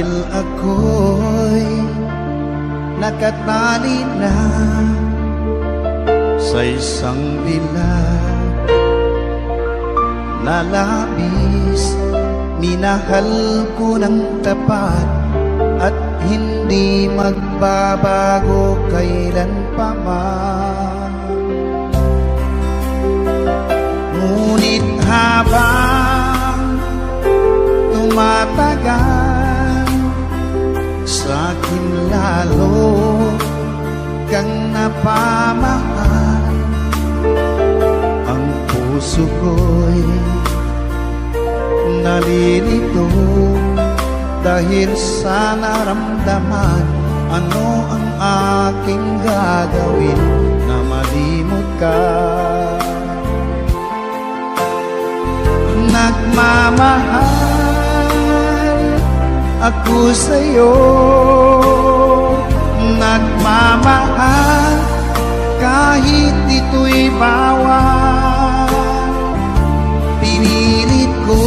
Dahil ako'y nakatali na sa isang dilag na labis, minahal ko ng tapat at hindi magbabago kailan pa man. Ngunit habang tumatagal, sa'kin lalo kang napamahal. Ang puso ko'y nalilito dahil sa naramdaman. Ano ang aking gagawin na malimot ka? Nagmamahal ako sa'yo, nagmamahal kahit ito'y bawal. Pinilit ko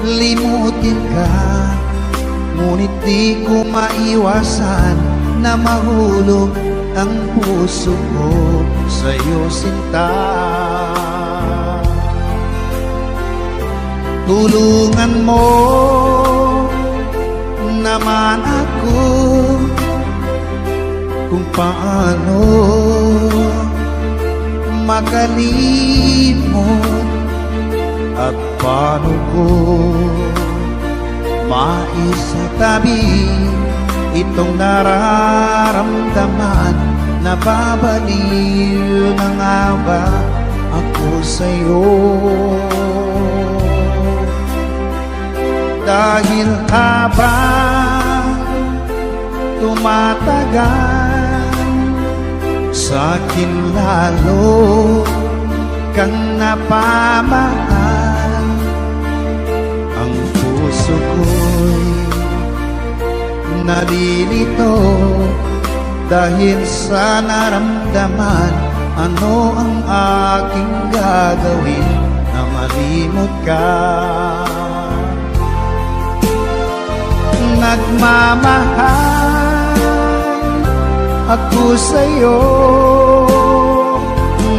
limutin ka, ngunit di ko maiwasan na mahulog ang puso ko sa'yo, sinta. Tulungan mo naman ako kung paano makalimot at paano ko maisatabi itong nararamdaman. Nababaliw na nga ba ako sa'yo? Dahil habang tumatagal, sa'kin lalo kang napamahal. Ang puso ko'y nalilito dahil sa naramdaman. Ano ang aking gagawin na malimot ka? Nagmamahal ako sa'yo,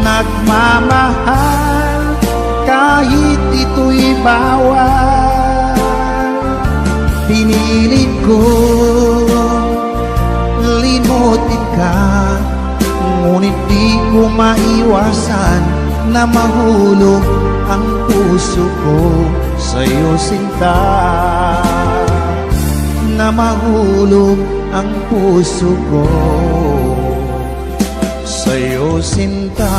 nagmamahal kahit ito'y bawal. Pinilit ko limutin ka, ngunit di ko maiwasan na mahulog ang puso ko sa'yo, sinta. Na mahulog ang puso ko sa'yo, sinta.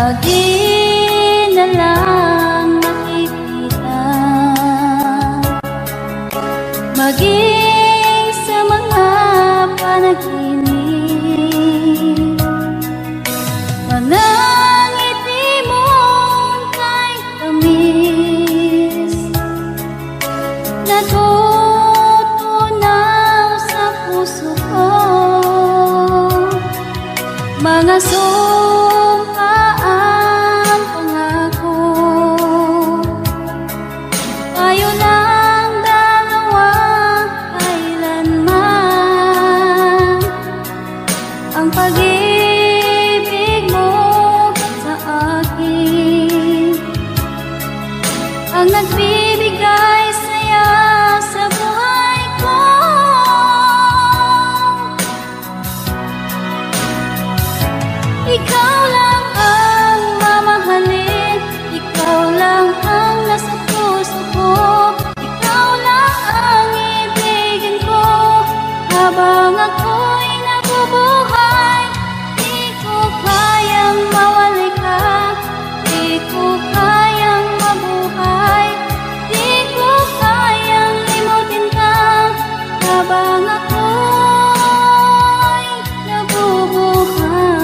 lagi na lang nakikita, maging sa mga panaginip. Manangiti mong kay tamis, natutunaw sa puso ko. Mga sumpaang pangako, tayo lang dalawa kailanman. Ang pag-ibig mo sa akin ang nagbibigay saya sa buhay ko. Ikaw lang ang mamahalin, ikaw lang ang nasa puso ko, ikaw lang ang ibigin ko habang ako'y nabubuhay. Di ko kayang mawalay ka, di ko kayang mabuhay, di ko kayang limutin ka habang ako'y nabubuhay.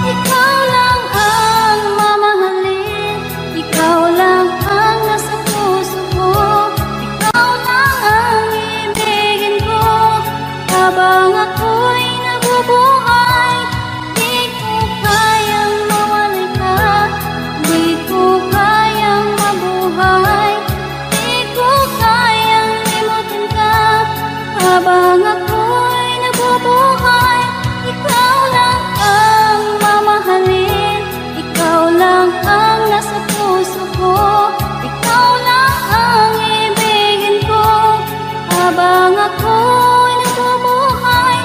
Ikaw lang ang mamahalin, ikaw lang ang nasa puso ko, ikaw lang ang ibigin ko habang ako'y nabubuhay. Di ko kayang mawalay ka, di ko kayang mabuhay, di ko kayang limutin ka habang ako'y nabubuhay. Ikaw lang ang mamahalin, ikaw lang ang nasa puso ko, ikaw lang ang ibigin ko habang ako'y nabubuhay.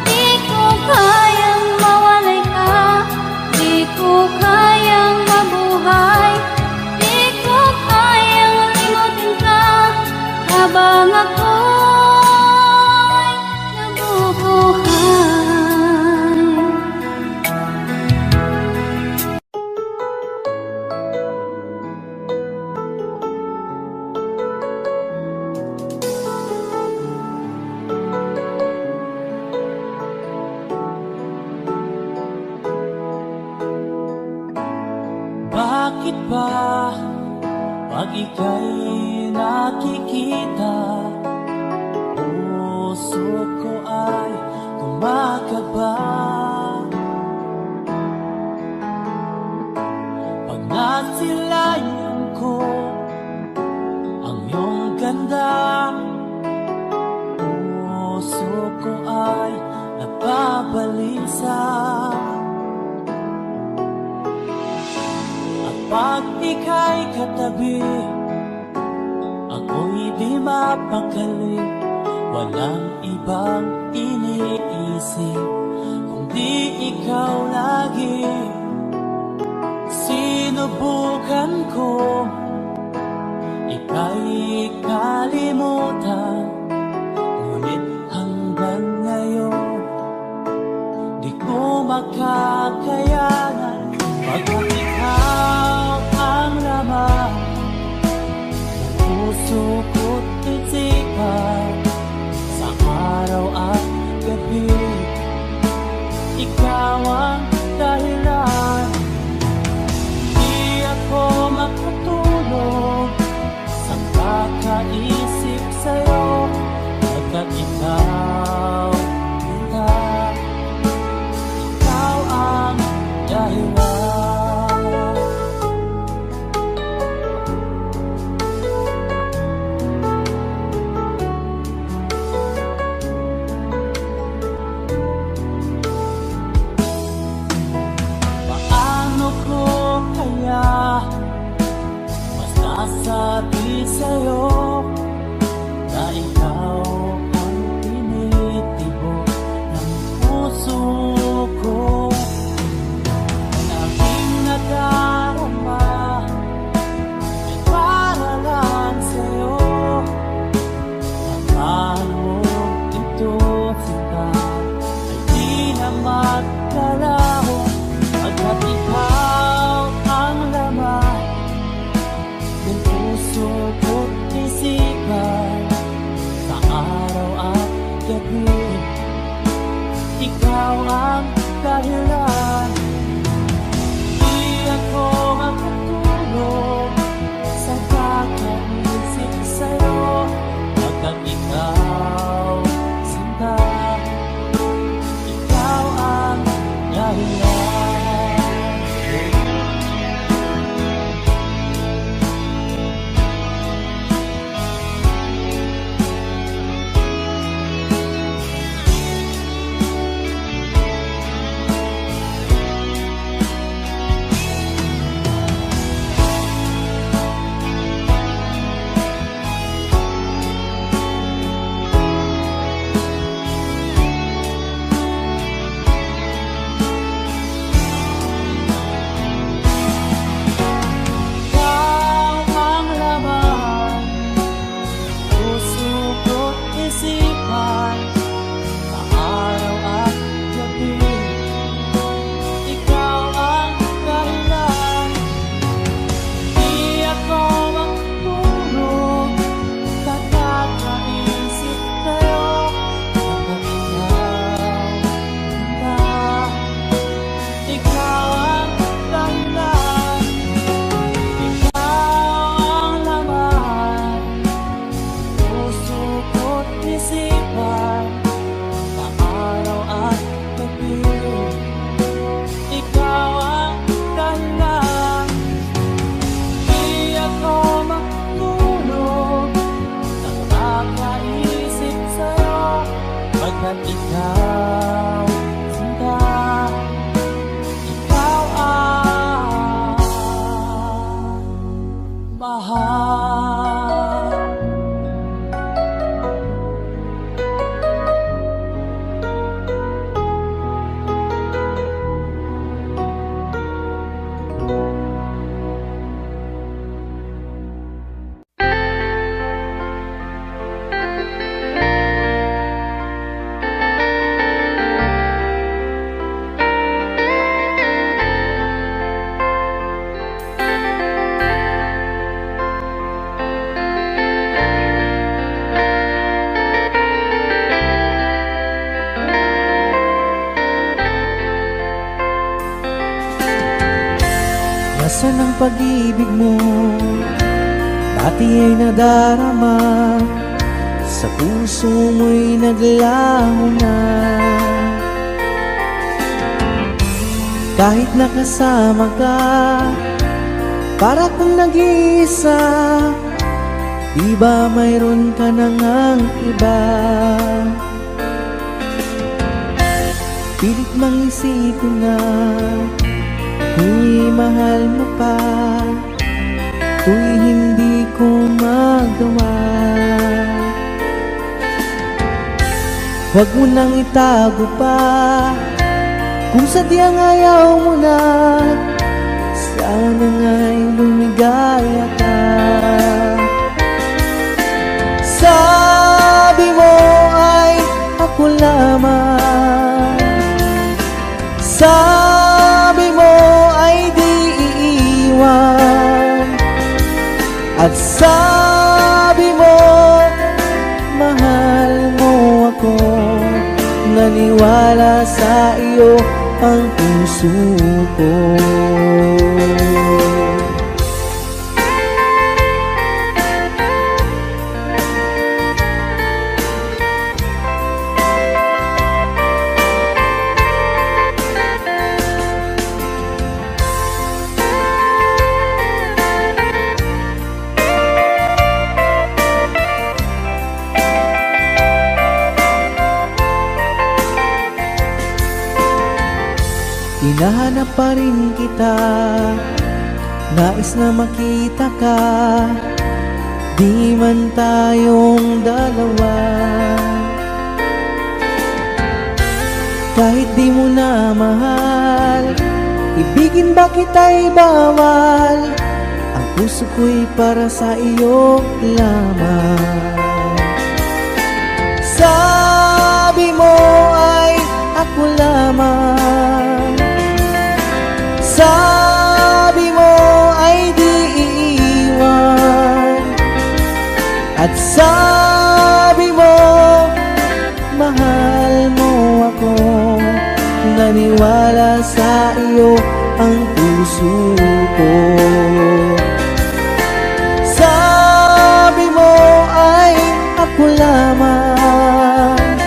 Di ko kayang mawalay ka, di ko kayang mabuhay, di ko kayang limutin ka habang ako'y nabubuhay. Bakit ba pag ika'y nakikita, puso ko ay kumakaba? Pag nasilayan ko ang iyong ganda, puso ko ay nababalisa. Pag ika'y katabi, ako'y di mapakali. Walang ibang iniisip kundi ikaw lagi. Sinubukan ko ika'y kalimutan, ngunit hanggang ngayon di ko makakayanan. Pagkat ikaw ang laman ng puso ko't isipan, sa araw at gabi, ikaw ang dahilan. Di ako makatulog sa kakaisip sa'yo, pagkat ikaw kita, ikaw ang dahilan. Sasabi sa'yo na ikaw ang tinitibok ng puso ko. Ang aking nadarama ay para lang sa'yo. Ang mahal mo ito, sinta, ay di na magkalaho. Pagkat ikaw ang laman ng puso ko't isipan, sa araw at gabi. Ikaw ang dahilan, di ako makatulog sa kakaisip sa'yo. Pagkat ikaw, sinta, ikaw ang dahilan. Pagkat ikaw, sinta, ikaw ang mahal. Nasaan ang pag-ibig mo? Dati ay nadarama, sa puso mo'y naglaho na. Kahit nakasama ka, para kung nag-iisa, di ba mayroon ka na ngang iba? Pilit mang isipin na tuw'y mahal mo pa, tuw'y hindi ko magawa. Huwag mo nang itago pa, kung sadyang ayaw mo na, sana nga'y lumigaya ka. Sabi mo ay ako lamang, sabi mo ay di iiwan, at sabi mo mahal mo ako. Naniwala sa iyo ang puso ko. Hinahanap pa rin kita, Nais na makita ka, di man tayong dalawa. Kahit di mo na mahal, ibigin ba kita'y bawal? Ang puso ko'y para sa iyo lamang. Sabi mo ay ako lamang, sabi mo ay di iiwan, at sabi mo mahal mo ako. Naniwala sa iyo ang puso ko. Sabi mo ay ako lamang,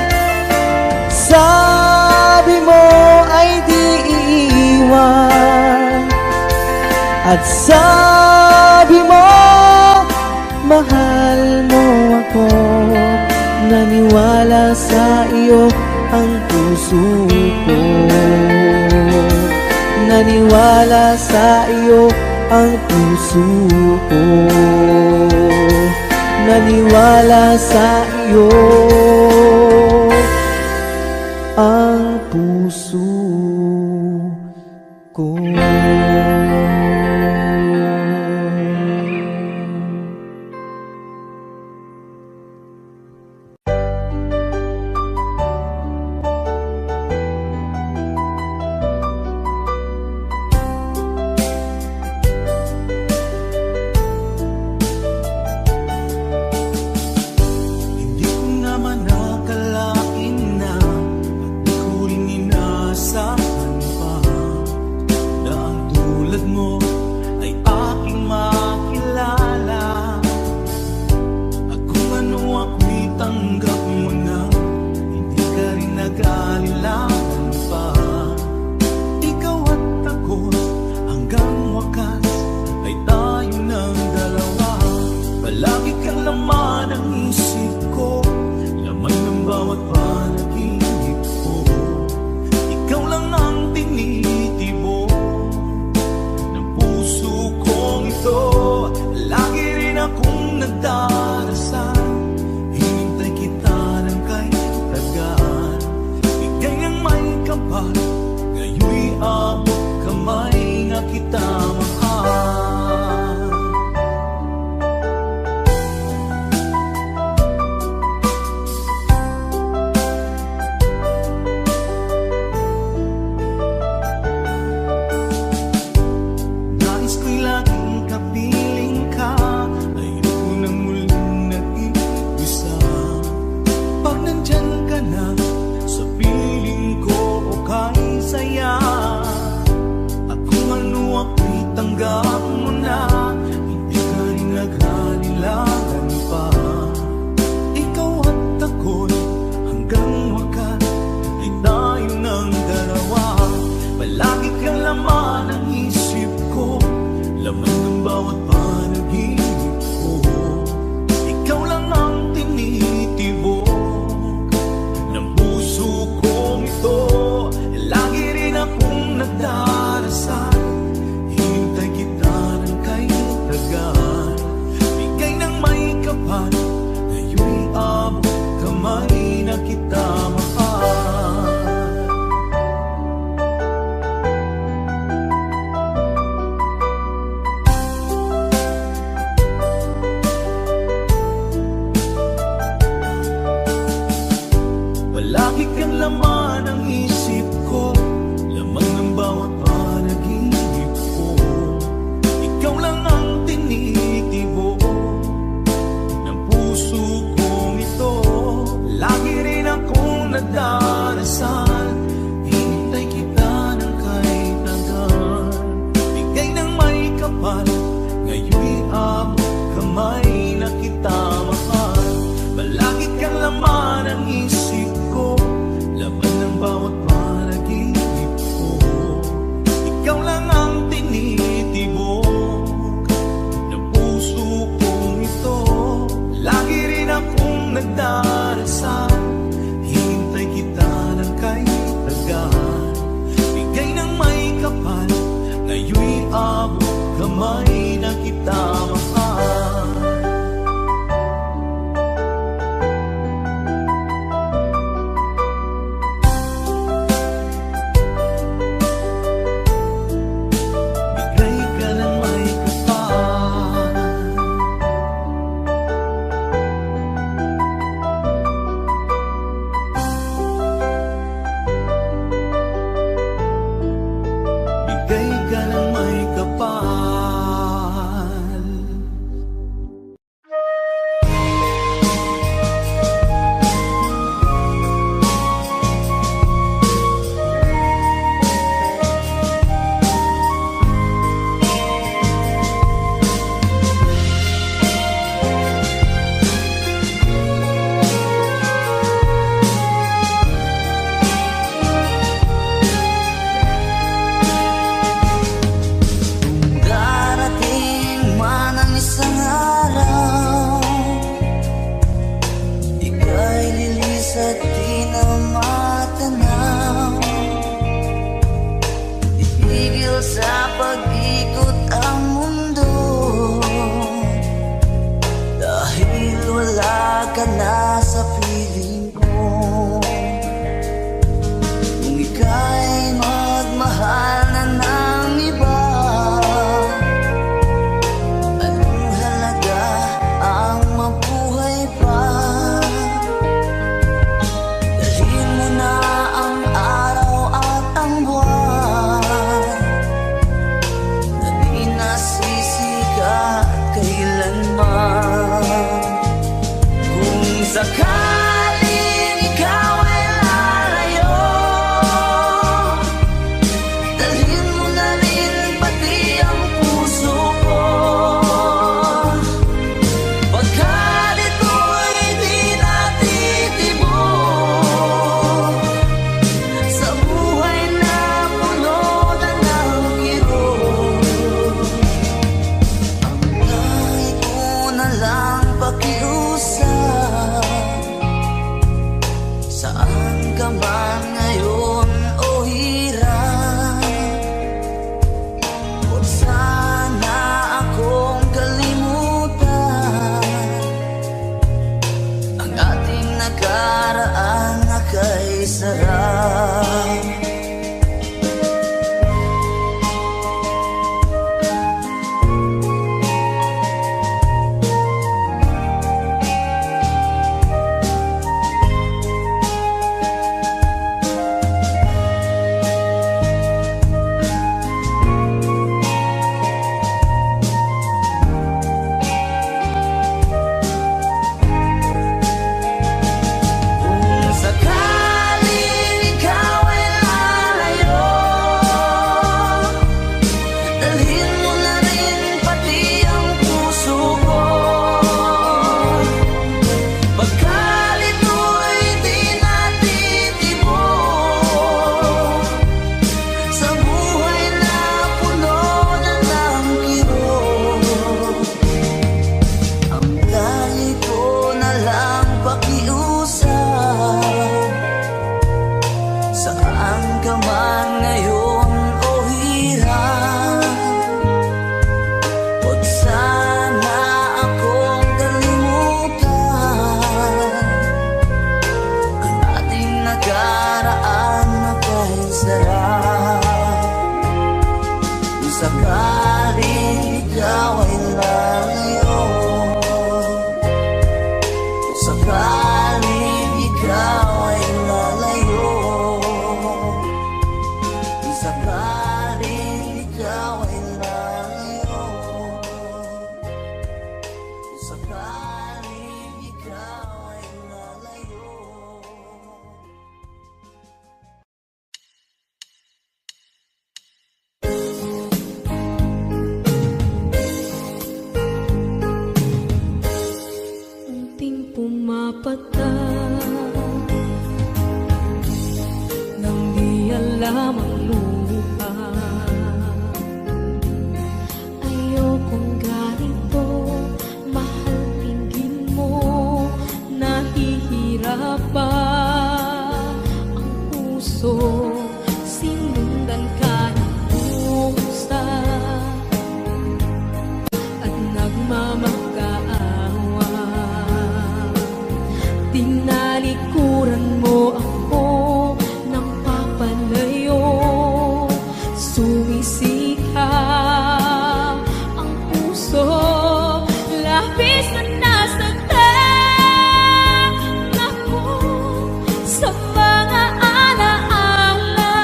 sabi mo ay di iiwan, at sabi mo mahal mo ako. Naniwala sa iyo ang puso ko. Naniwala sa iyo ang puso ko. Naniwala sa iyo ang puso ko. Lagi rin ako kamay na kita mahal. Bigay ka ng may kapal. Bigay ka ng may kapal. labis na nasaktan ako sa mga alaala.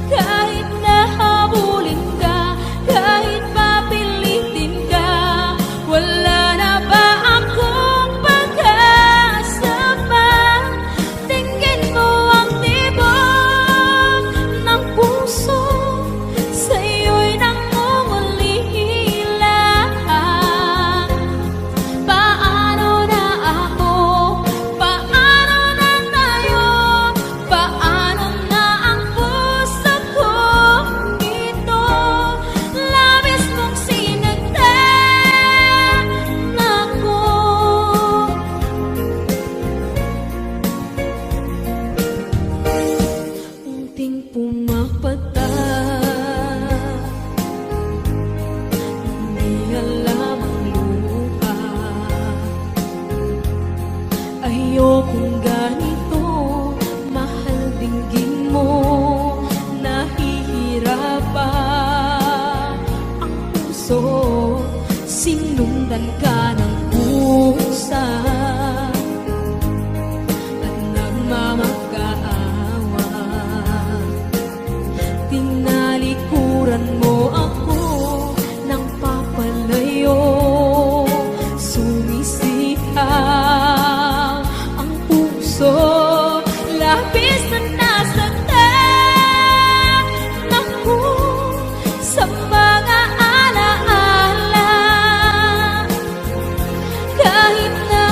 Kahit nahabulin ka, kahit papilitin ka, wala na ba akong pag-asa pa? Tingin mo ang tibok ng puso, sa'yo'y nangungulila. Paano na ako? Paano na tayo? Paano na ang puso kong ito? Labis mong sinagtan ako. Unting pumapata, hindi alam ang luha. Ayokong ganito, mahal dinggin mo, nahihirapan ang puso. Sinundan ka ng pusa at nagmamakaawa. Tinalikuran mo ako ng papalayo, sumisigaw ang puso. Labis na nasaktan ako sa mga alaala. Kahit na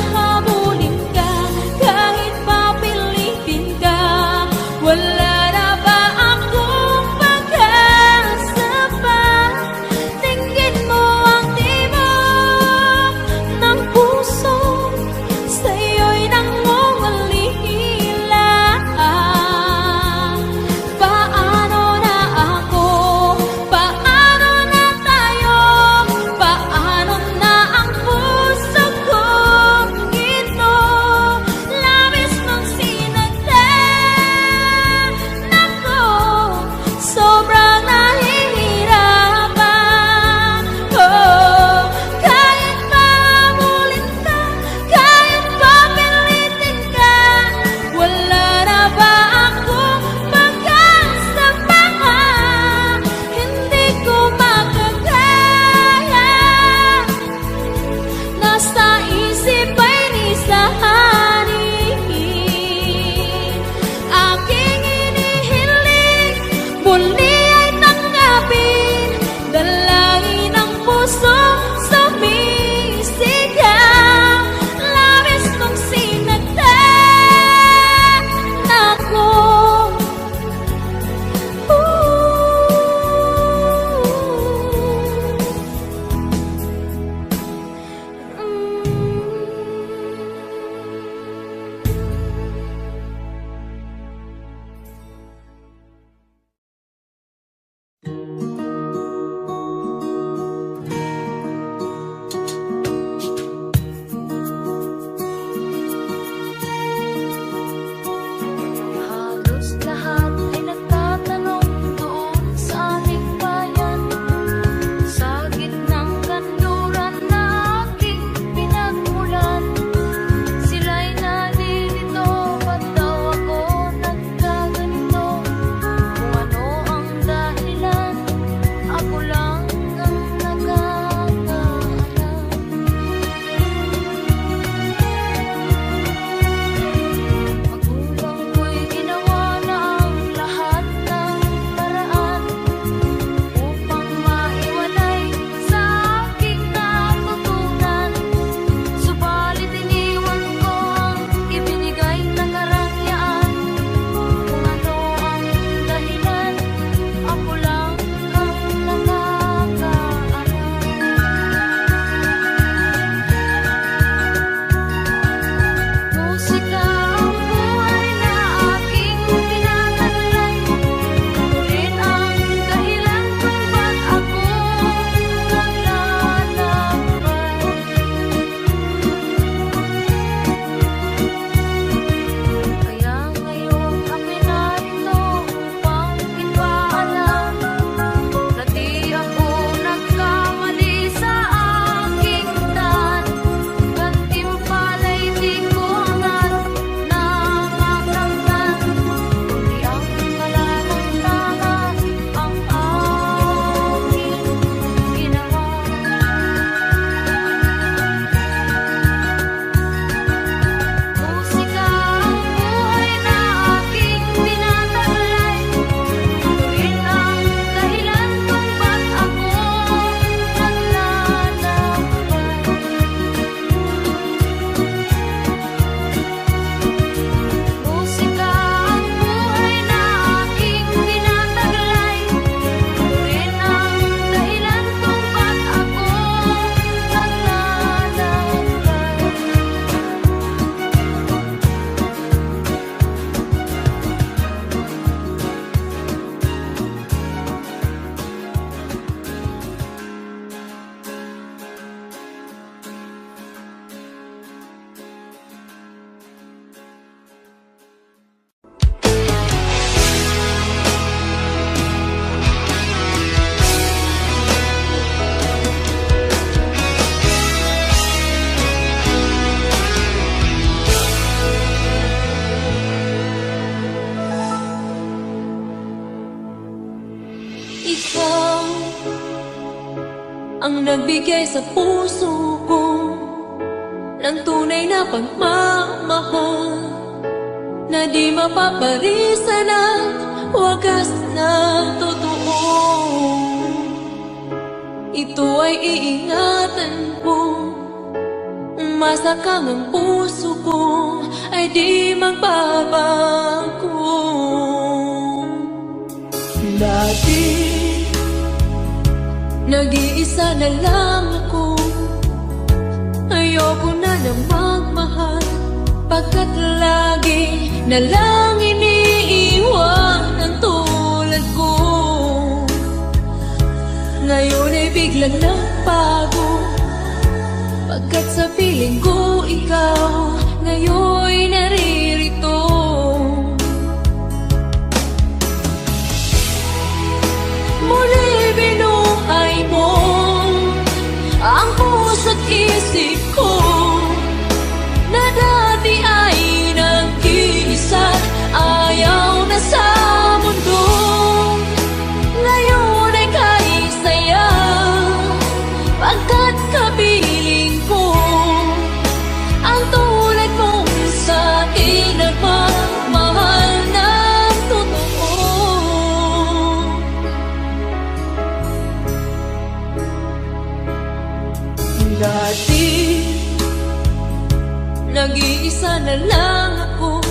magbigay sa puso ko ng tunay na pagmamahal na di mapaparisan at wagas na totoo. Ito ay iingatan ko, masakang ang puso ko ay di magbabago. Dati Nag-iisa na lang ako, ayoko na magmahal, pagkat lagi na lang iniiwan ang tulad ko. Ngayon ay biglang nagbago, pagkat sa piling ko ikaw ngayon naririto. Muli binuhay mo ang puso't isip ko na dati ay nag-iisa, ayaw na sa mundo. Ngayon ay kaisaya, pagkat kapiling ko ang tulad mong sa akin at magmahal ng totoo. Dati Nag-iisa na lang ako,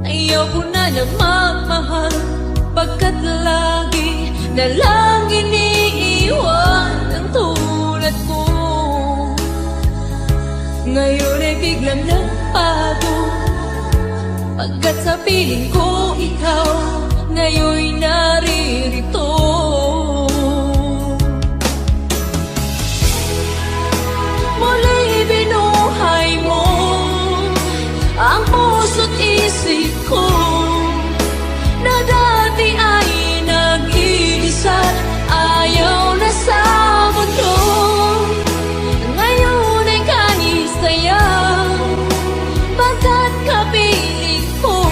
ayaw ko na magmahal, pagkat lagi na lang iniiwan ang tulad ko. Ngayon ay biglang nagbago, pagkat sa piling ko ikaw ngayon naririto. Muli binuhay mo ang puso't isip ko na dati ay nag-iisa, ayaw na sa mundo. Ngayon ay kanisaya, pagkat kapiling ko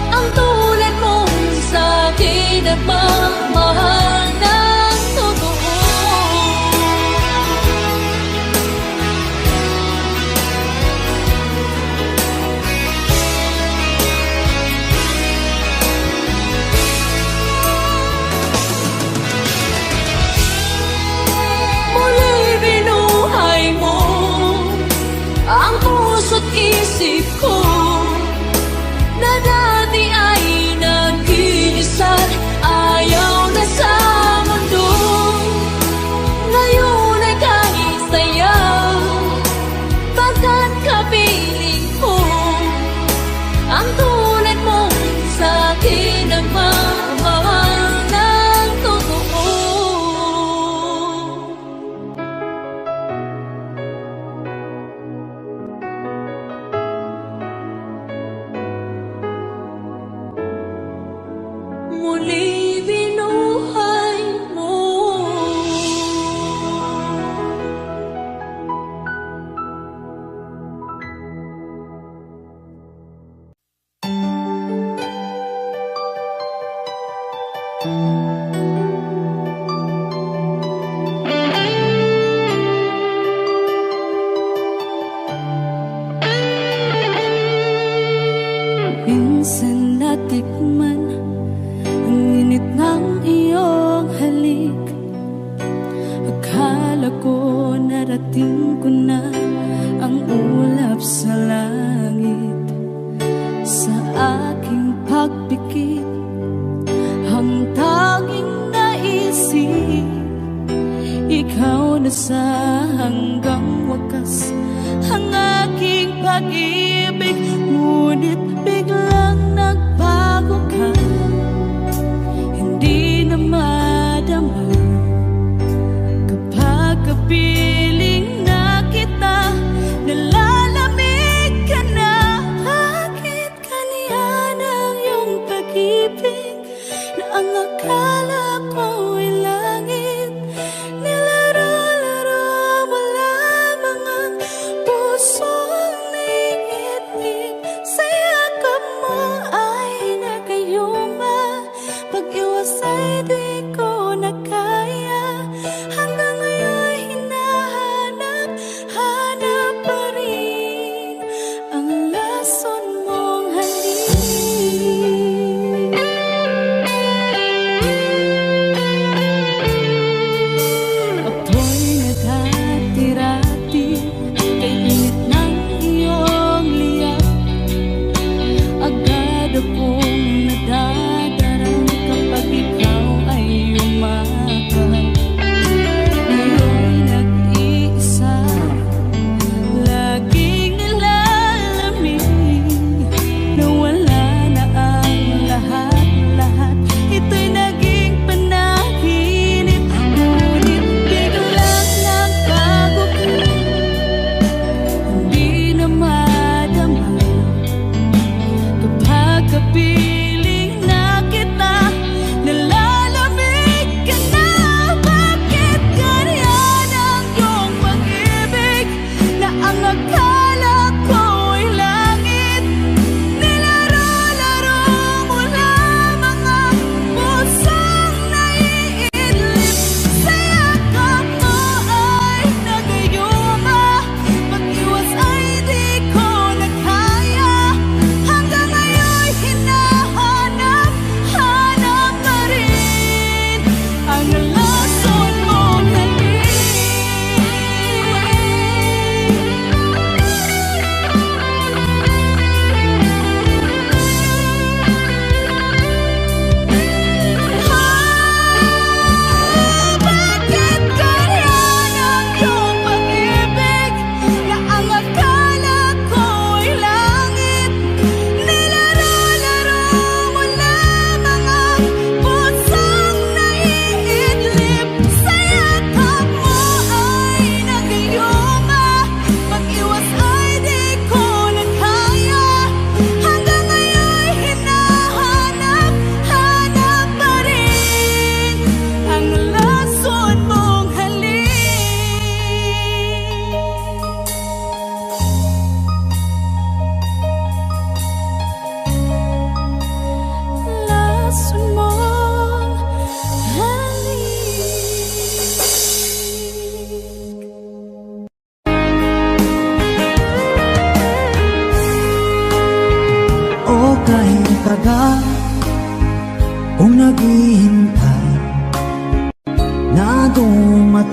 ang tulad mong sa akin at magmahal ng totoo. Muli binuhay mo ang puso't isip ko na dati ay nag-iisa, ayaw na sa mundo. Ngayon ay kanisaya, pagkat kapiling ko ang tulad mong sa akin ang magmahal ng totoo. Muli binuhay mo. Minsan natikman ang init ng iyong halik. Akala ko narating ko na ang ulap sa langit. Sa aking pagpikit, ang tanging naisip, ikaw na sa hanggang wakas ang aking pag-ibig. Ngunit biglang nagbago ka, hindi na madama kapag kapiling na kita. Nalalamig ka na, bakit kaniyan ang iyong pag-ibig na ang akala ko ay langit? Nilaro-laro mo lamang ang pusong naiinig sa yakap mo.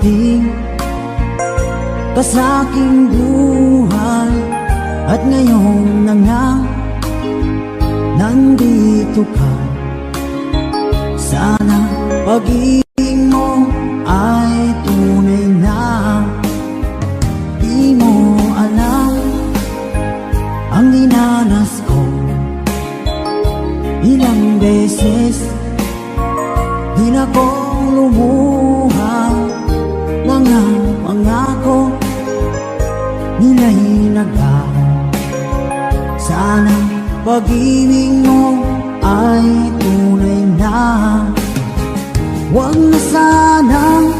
dumating ka sa aking buhay, at ngayon na nga nandito ka. Sana pag-ibig mo ay tunay na. Di mo alam ang dinanas ko. Ilang beses din akong lumuha, mga pangako nila'y naglaho. Sana pag-ibig mo ay tunay na. Huwag na sanang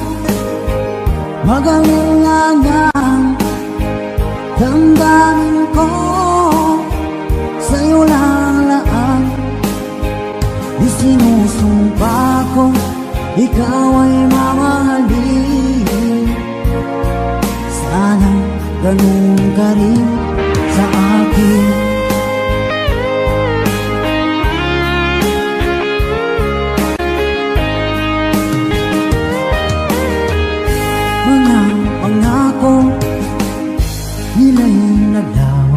mag-alinlangan, damdamin ko sa'yo lang laan. Isinusumpa ko ikaw ay mamahalin. Sana ganun ka rin sa akin. Mga pangako nila'y naglaho.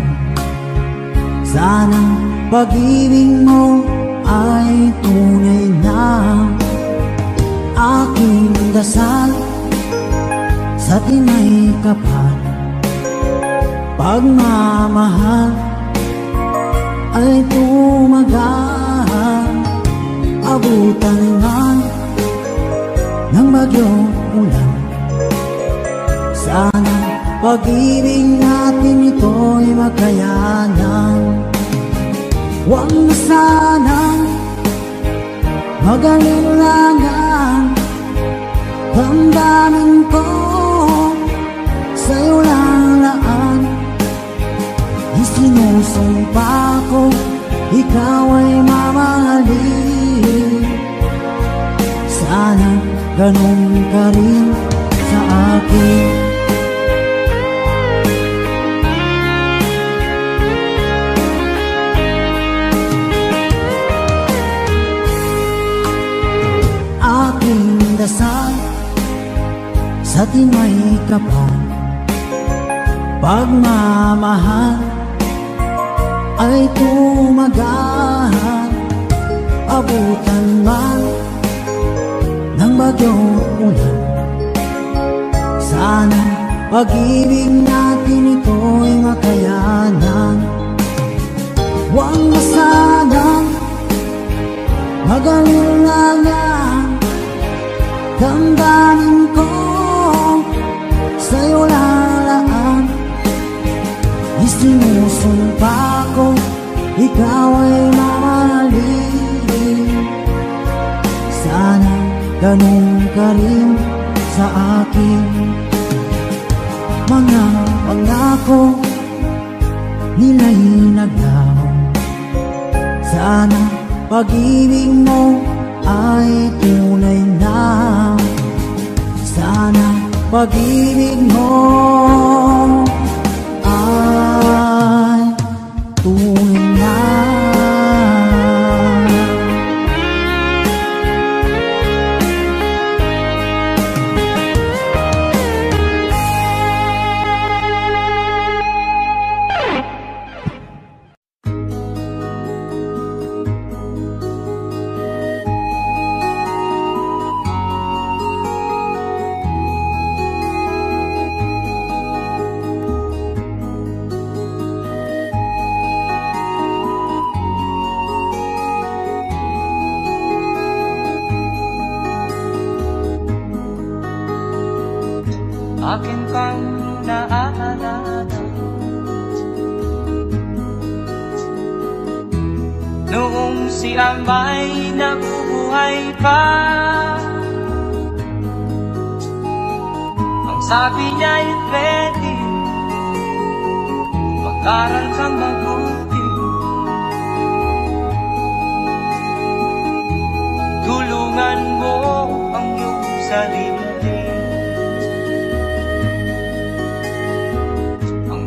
Sana pag-ibig mo ay tunay na. Aking dasal sa tinay kapal, pagmamahal ay tumagal. Abutan man ng bagyong ulan, sana pag-ibig natin ito'y makayanan. Huwag na sanang mag-alinlangan, damdamin ko sa'yo lang laan. Isinusumpa ko ikaw ay mamahalin. Sana ganun ka rin sa akin. Aking dasal sa tinay kapal, pagmamahal ay tumagal. Abutan man ng bagyong ulan, sana pag-ibig natin ito'y makayanan. Huwag na sanang mag-alinlangan, damdamin ko sa'yo lalaan. Isinusumpa ko ikaw ay mamahalin. Sana ganun ka rin sa akin. Mga pangako nila'y naglaho. Sana pag-ibig mo ay tunay na. Sana pag-ibig mo ay tunay na. Akin pang naaalala noong si Amay nabubuhay pa. Ang sabi niya'y pwede mag-aral kang mabuti, tulungan mo ang iyong sarili.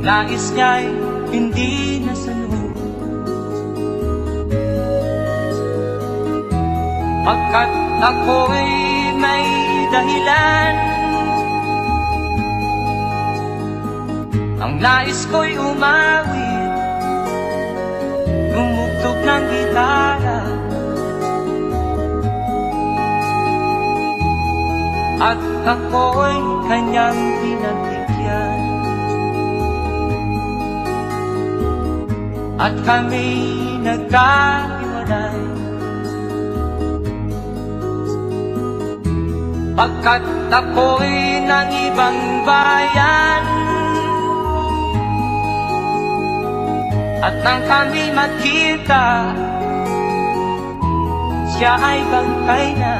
Nais niya'y hindi nasunod, pagkat ako'y may dahilan Ang nais ko'y umawit, gumugtog ng gitara, at ako'y kanyang pinagbigyan. At kami nagkahiwalay, pagkat ako'y ng ibang bayan. At nang kami magkita, siya ay bangkay na.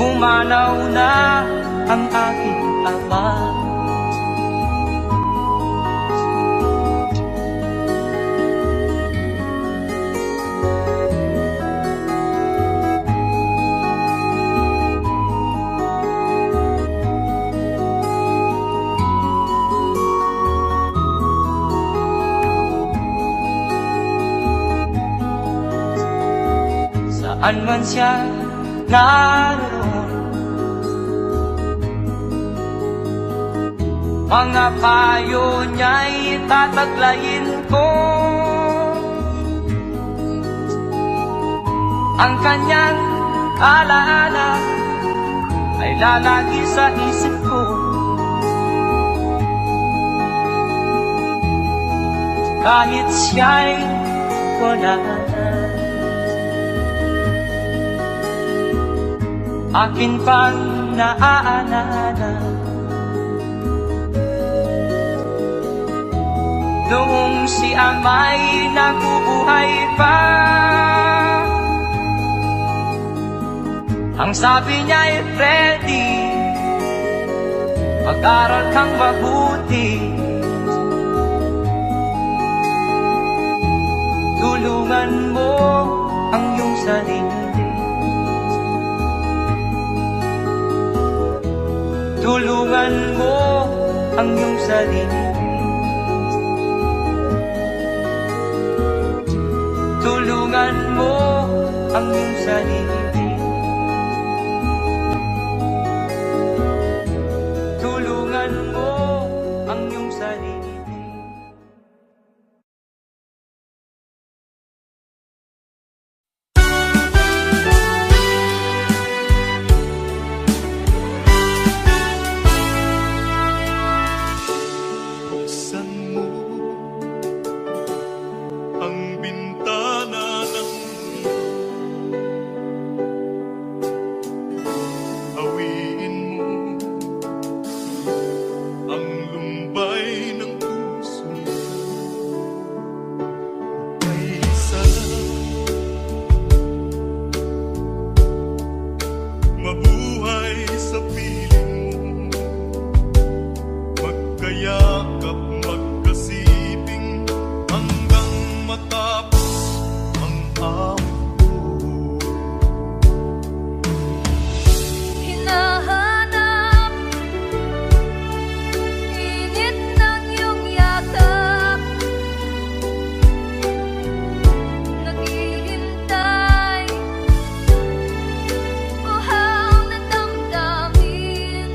Pumanaw na ang aking ama. Saan man siya naroon, mga payo niya'y tataglayin ko. Ang kanyang alaala ay lalagi sa isip ko. Kahit siya'y wala na, akin pang naaalala noong si ama'y nabubuhay pa. Ang sabi niya ay Freddy, mag-aral kang mabuti, tulungan mo ang iyong sarili. Tulungan mo ang iyong sarili. Tulungan mo ang iyong sarili. Tulungan mo ang iyong sarili. Buksan mo ang bintana ng mundo, hawiin mo ang lumbay ng puso. May isa mabuhay sa piling mo, magkayakap, magkasiping hanggang matapos ang awit ko. Hinahanap init ng iyong yakap, naghihintay uhaw na damdamin.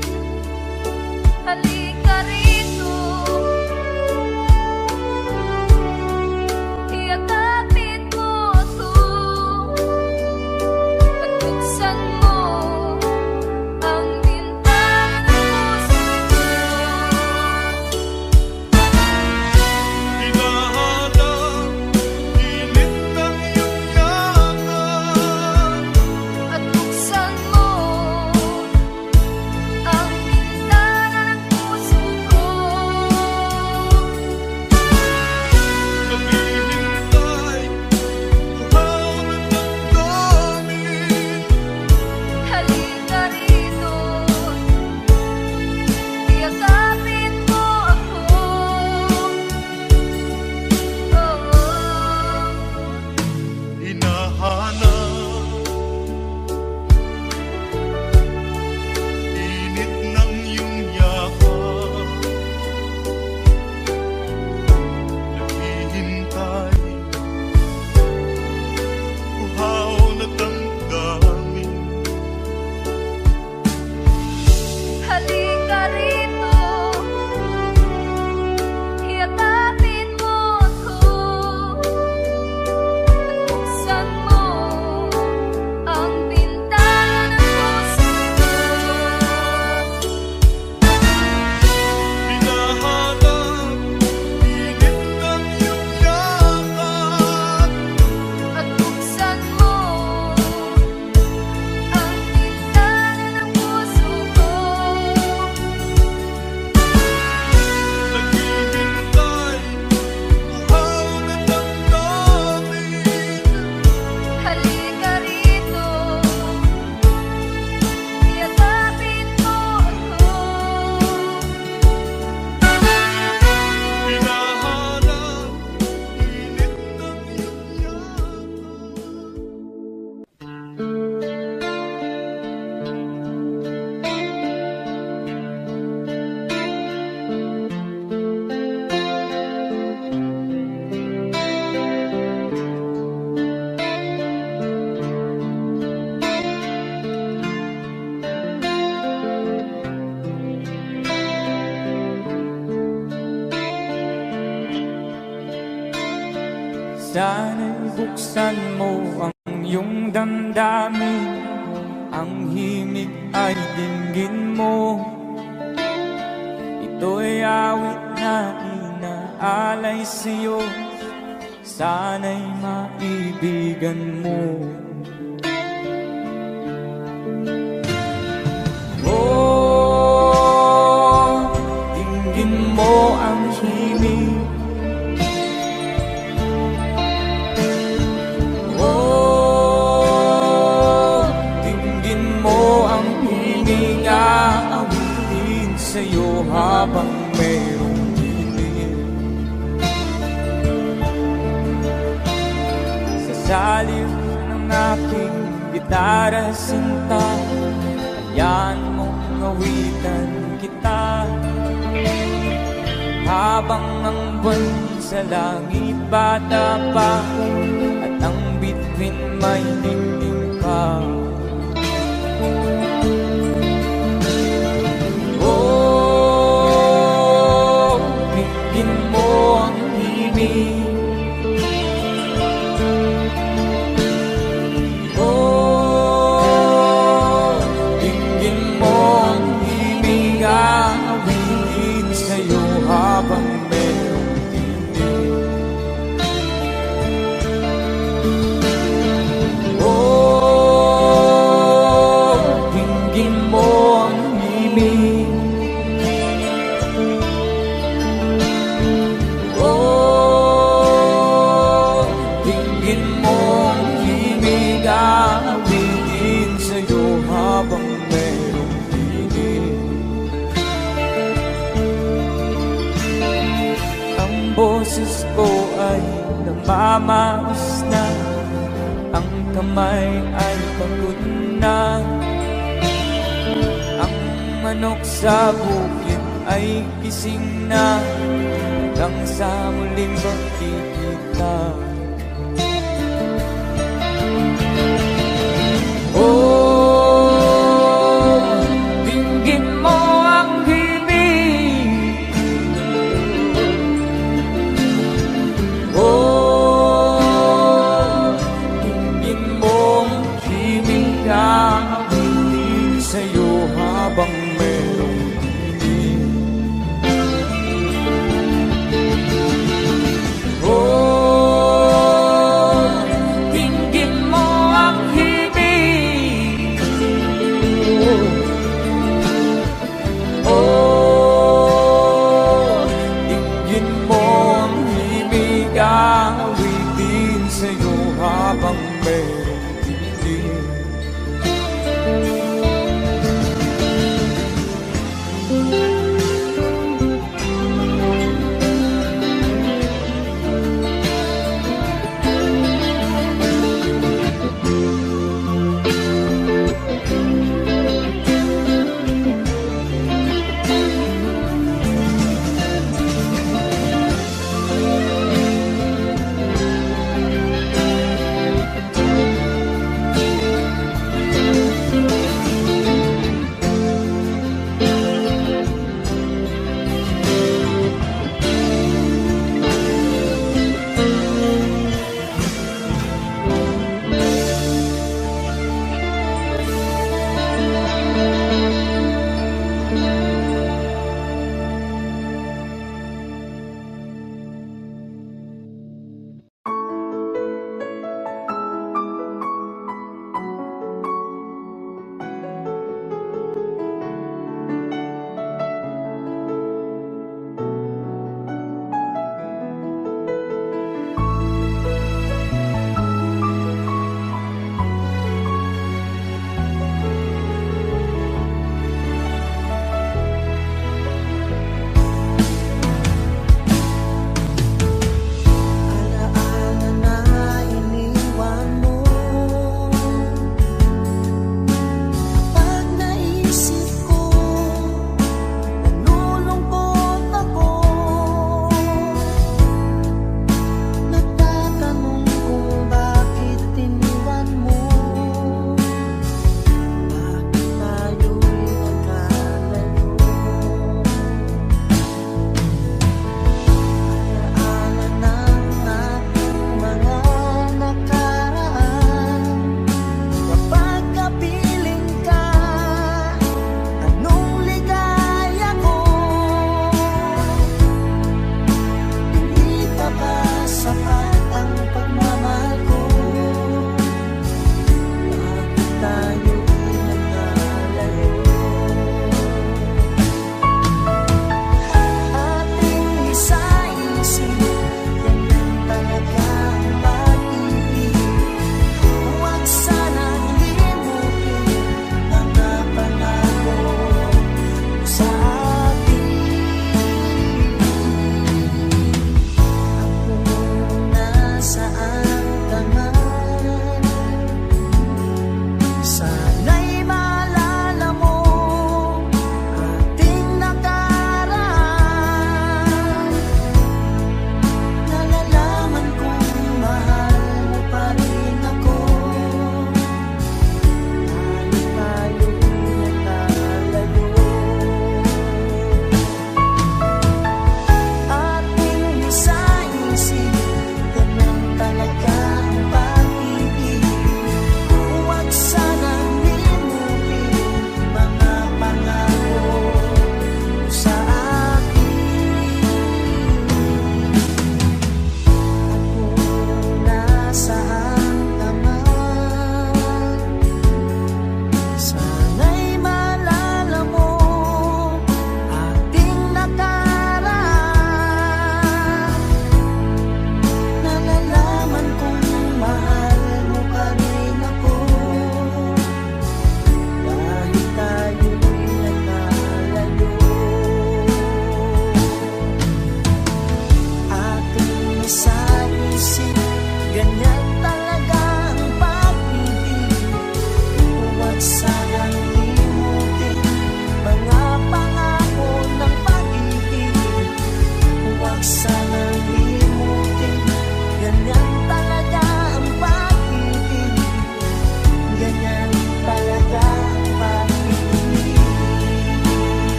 Sana'y buksan mo ang iyong damdamin, ang himig ay dinggin mo. Ito'y awit na inaalay sa'yo, sana'y maibigan mo. Oh, dinggin mo ang himig. Oh, dinggin mo ang himig, aawitin sa'yo habang mayroong himig. Sa saliw ng aking gitara sinta, hayaan mong awitan kita. Habang ang buwan sa langit bata pa, at ang bituin may dingding pa. Oh, dinggin mo ang himig. Oh, dinggin mo ang himig, aawitin sa'yo habang merong himig. Oh, dinggin mo ang himig. Oh, dinggin mo ang himig, aawitin sa'yo habang merong himig. Ang boses ko ay namamaos na, ang kamay ay pagod na. Ang manok sa bukid ay gising na, hanggang sa muling magkikita. Oh, dinggin mo ang himig. Oh, dinggin mo ang himig, aawitin sa'yo habang merong himig. Oh,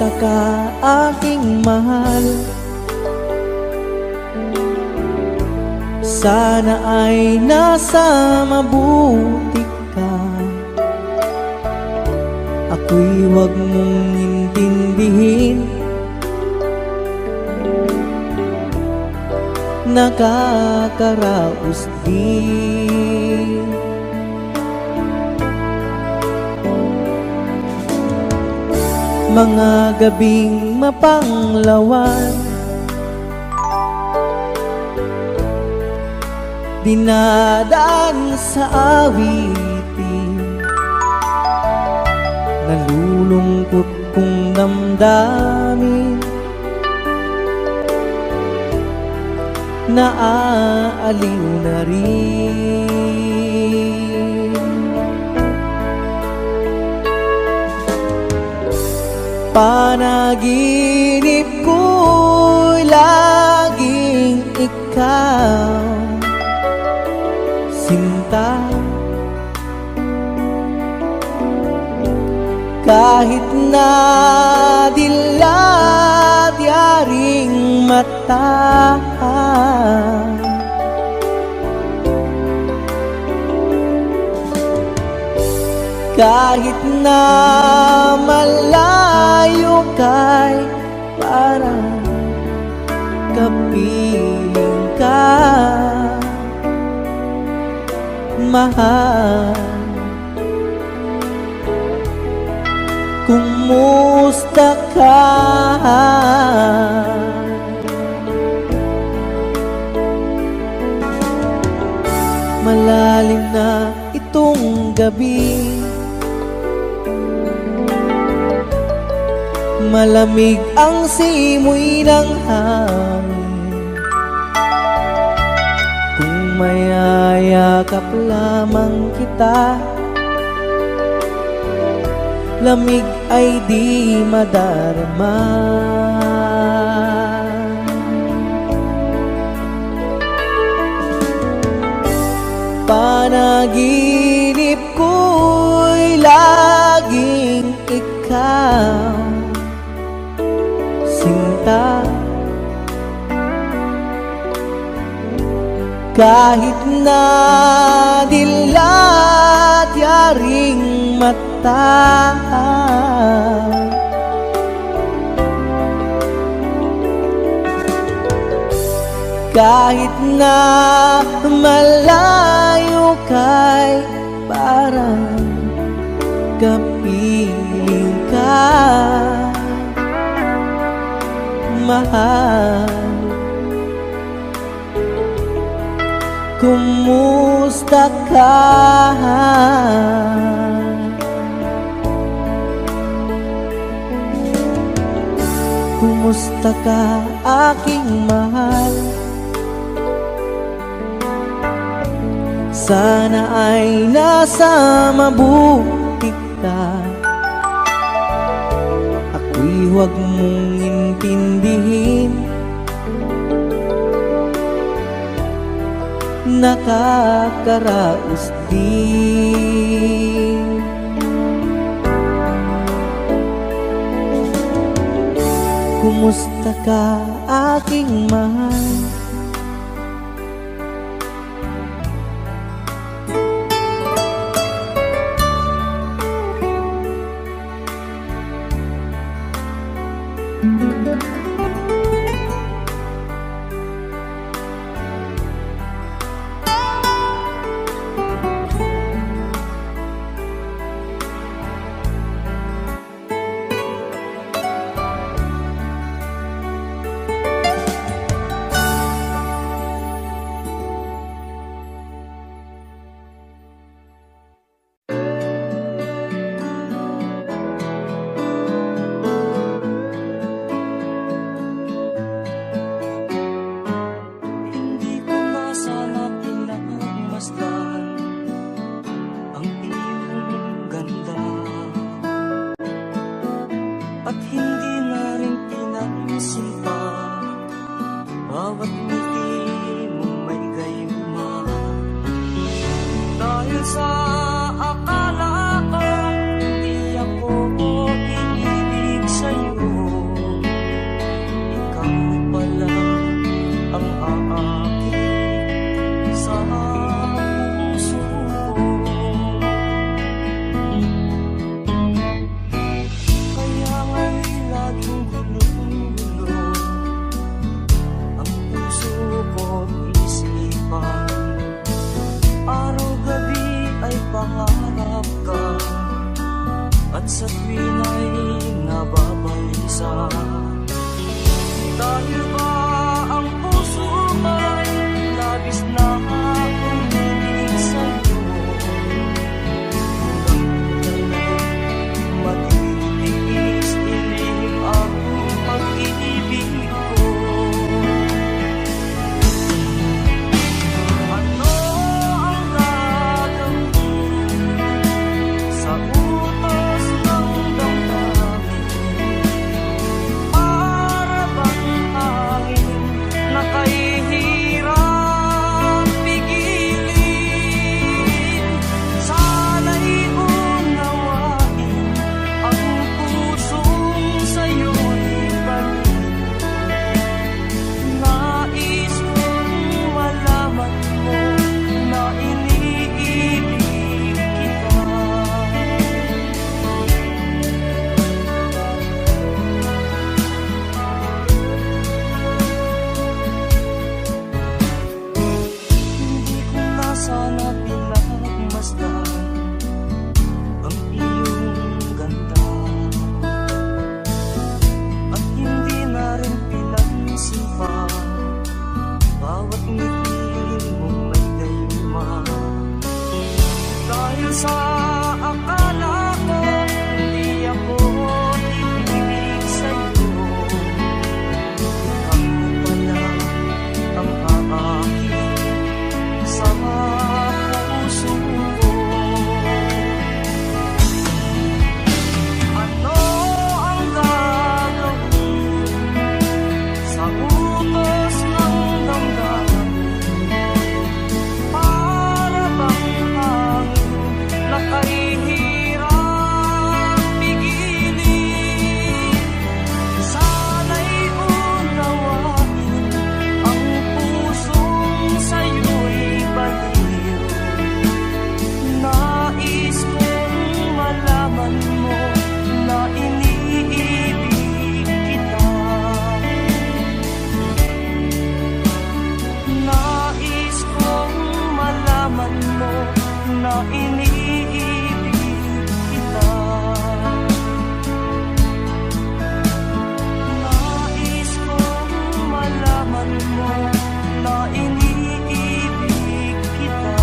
Kumusta ka aking mahal? Sana ay nasa mabuti ka. Ako'y huwag mong intindihin, nakakaraos din. Mga gabing mapanglawan, dinadaan sa awitin, nalulungkot kong damdamin, naaaliw na rin. Panaginip ko'y laging ikaw, sinta. Kahit na dilat yaring mata, kahit na malayo ka'y parang kapiling ka, mahal. Kumusta ka? Malalim na itong gabi, malamig ang simoy ng hangin. Kung mayayakap lamang kita, lamig ay di madarama. Panaginip ko'y laging ikaw, sinta. Kahit na dilat yaring mata, kahit na malayo ka'y parang kapiling ka, mahal. Kumusta ka? Kumusta ka aking mahal? Sana ay nasa mabuti ka. Ako'y huwag mong intindihin, nakakaraos din. Kumusta ka aking mahal? na iniibig kita. Nais kong malaman mo na iniibig kita.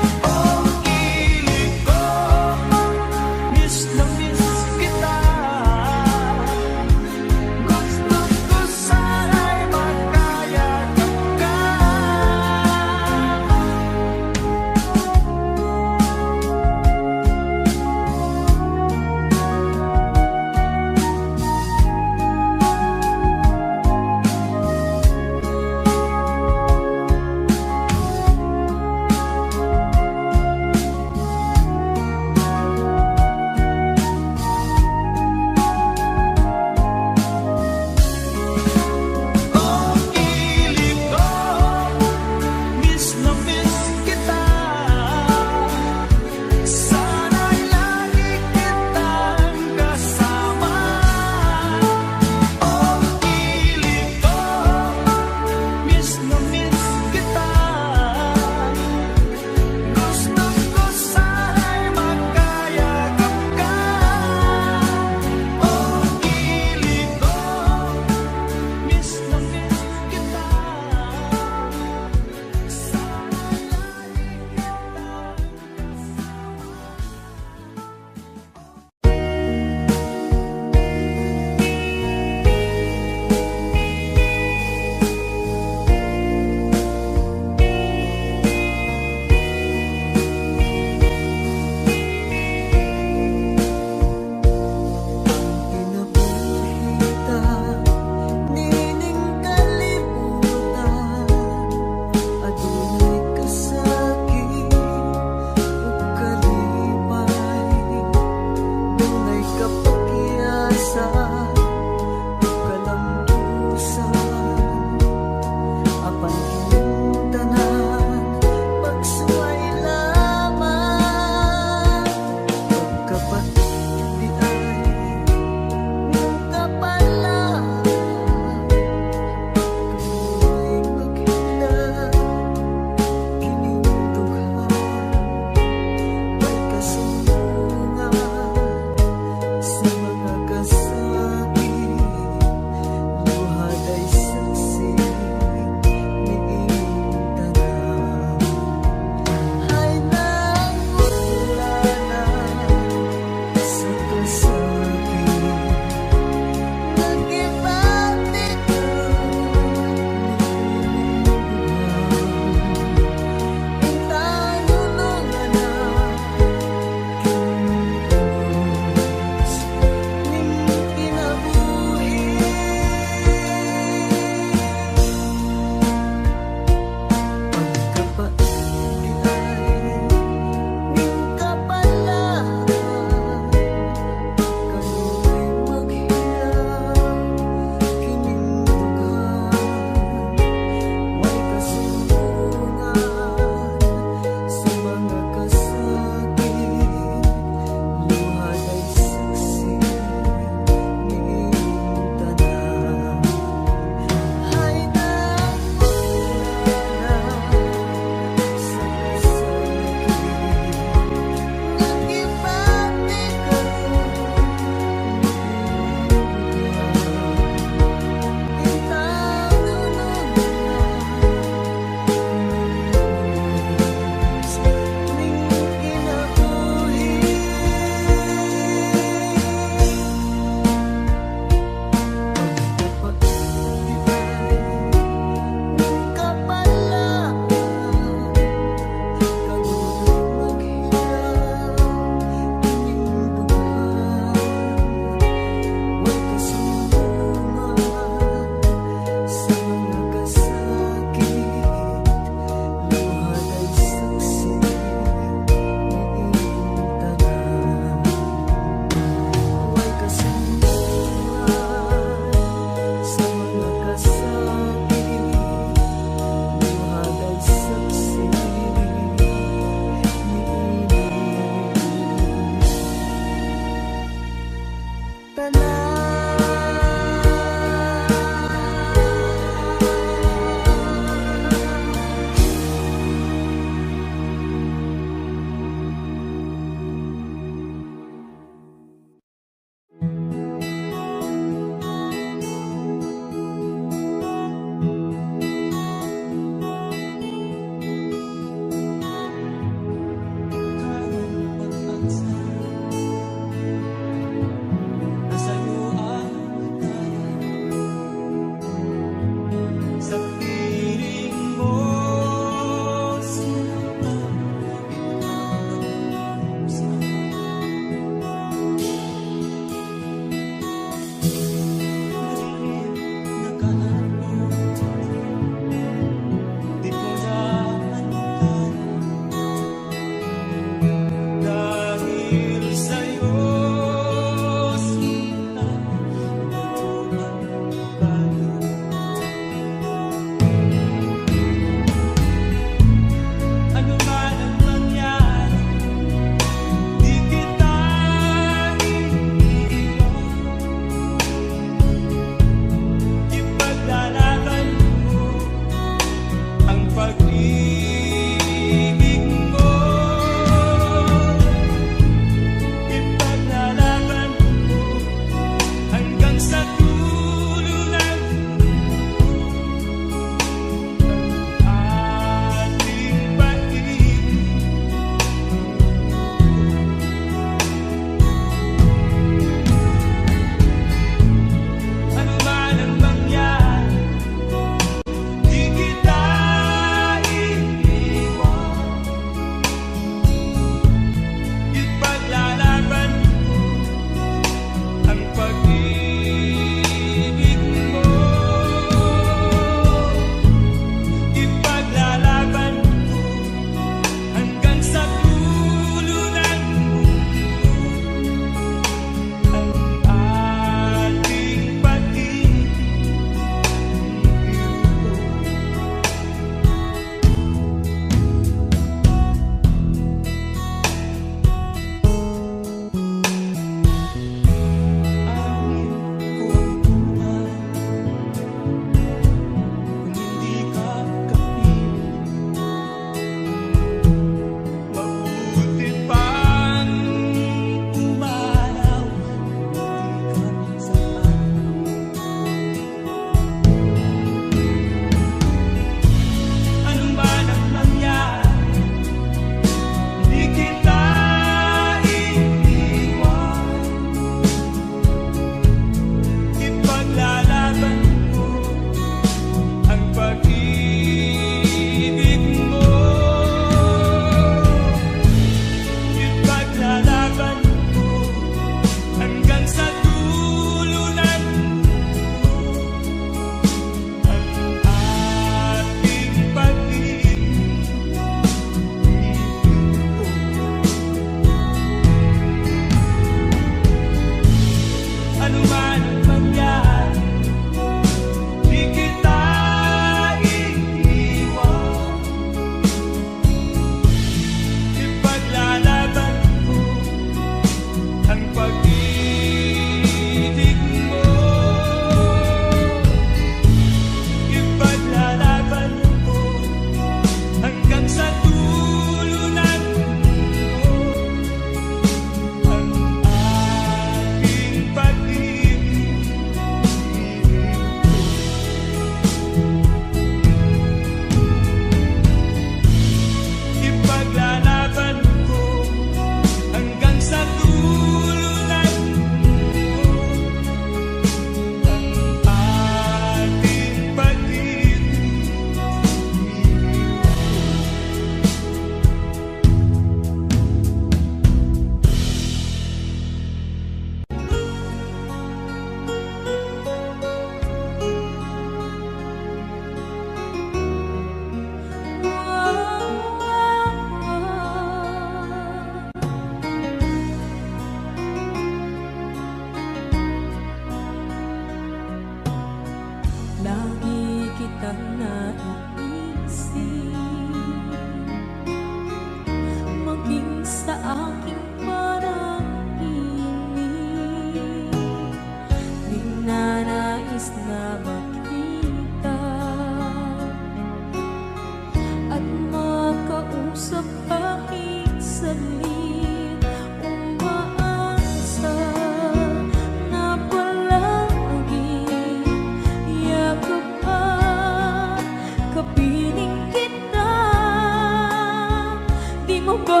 Di mo ba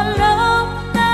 alam na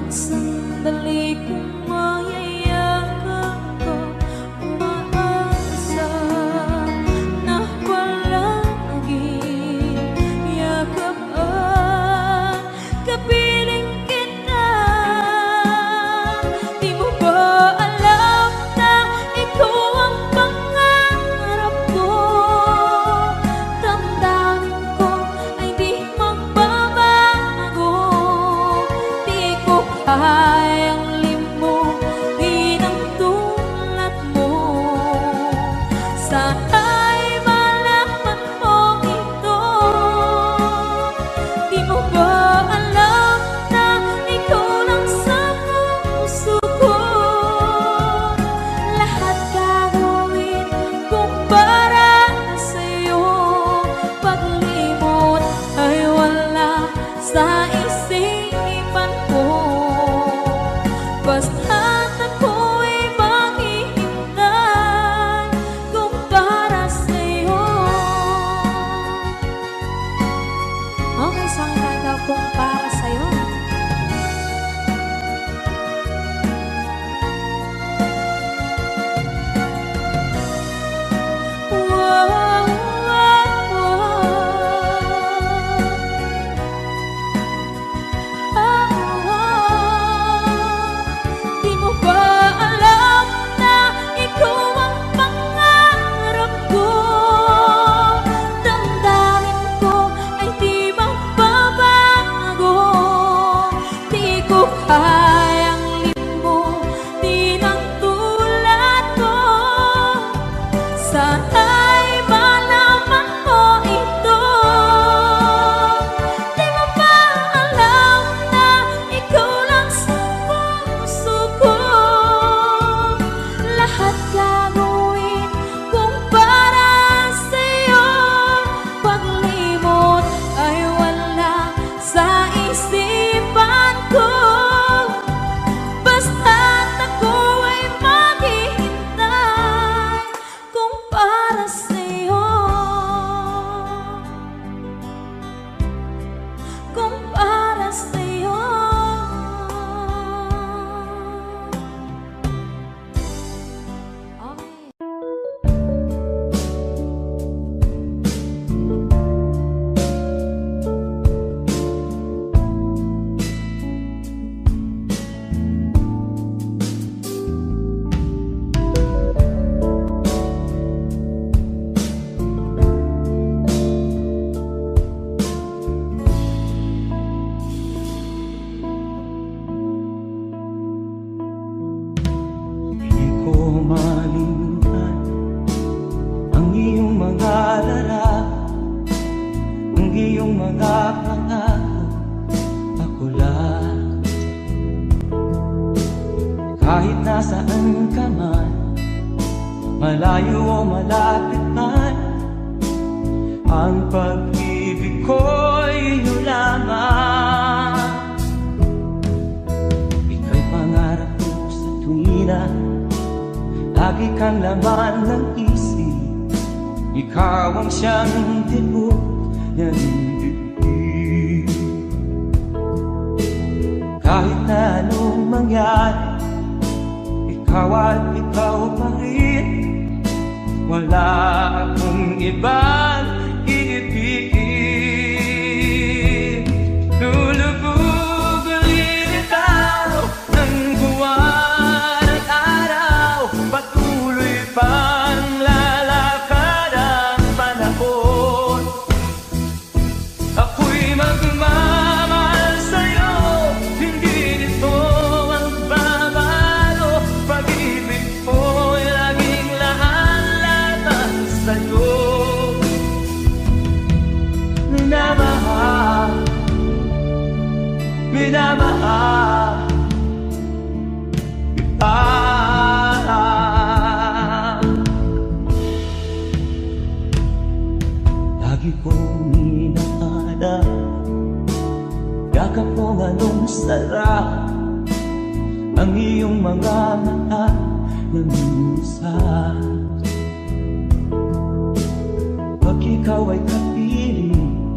sandali kong mayayakap ka, umaasa na palaging yakap at kapiling kita. Di mo ba alam na ikaw ang pangarap ko? Damdamin ko ay di magbabago. Di ko kayang limutin ang tulad mo. Sana'y malaman mo ito. Di mo ba alam na ikaw lang sa puso ko? Lahat gagawin kung para sa'yo. Paglimot ay wala sa isipan ko. Basta't ako'y maghihintay kung para sa'yo. Okay, saan ka kung para sa'yo? Di mo ba alam na ikaw ang pangarap ko? Damdamin ko ay di magbabago. Di ko kayang limutin ang tulad ko. Sana'y malaman mo ito. Di mo ba alam na ikaw lang sa puso ko? Lahat gagawin kung para sa'yo. Paglimot ay wala sa isipan ko. Basta't ako ay maghihintay kung para sa'yo. Kung para sa'yo. Okay. Di ko malimutan ang iyong mga larawan, ang iyong mga pangako. Ako lang, kahit nasaan ka man, malayo o malapit man, ang pag-ibig ko'y iyong lamang. Ika'y pangarap ko sa tuwina, lagi kang laman ng isip. Ikaw ang siyang tibok ng bibig. Kahit na anong mangyari, ikaw at ikaw pa rin. Wala akong ibang iibigin. Lulubog lilitaw ng buwan at araw, patuloy pang lalakad ang panahon. Ako'y magmamahal sa'yo, hindi nito ang babago. Pag-ibig ko'y laging lahat-lahat sa'yo. Minamahal, minamahal kita. Lagi kong inaada, yakap kong anong sarap, ang iyong mga mata na minsan. Pag ikaw ay kapiling,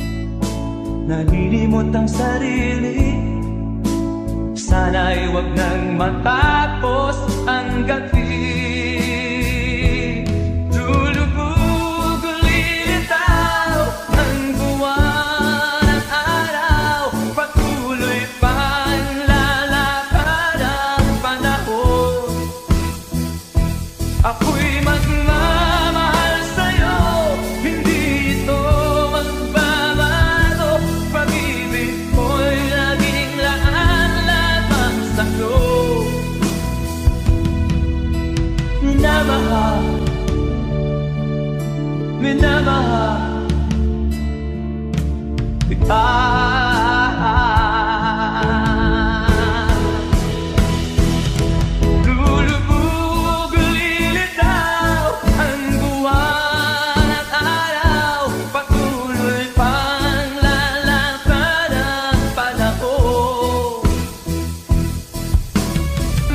nalilimot ang sarili. Sana'y wag nang matapos ang gabi. Lulubog ulilitaw ang buwan at araw. Patuloy pang lalakad ang panahon. Ako'y magmamahal sa'yo, hindi ito magbabago. Pag-ibig ko'y laging laan lamang sa'yo. Minamahal, minamahal kita. Lulubog ulilitaw ang buwan at araw. Patuloy pang lalakad ang panahon.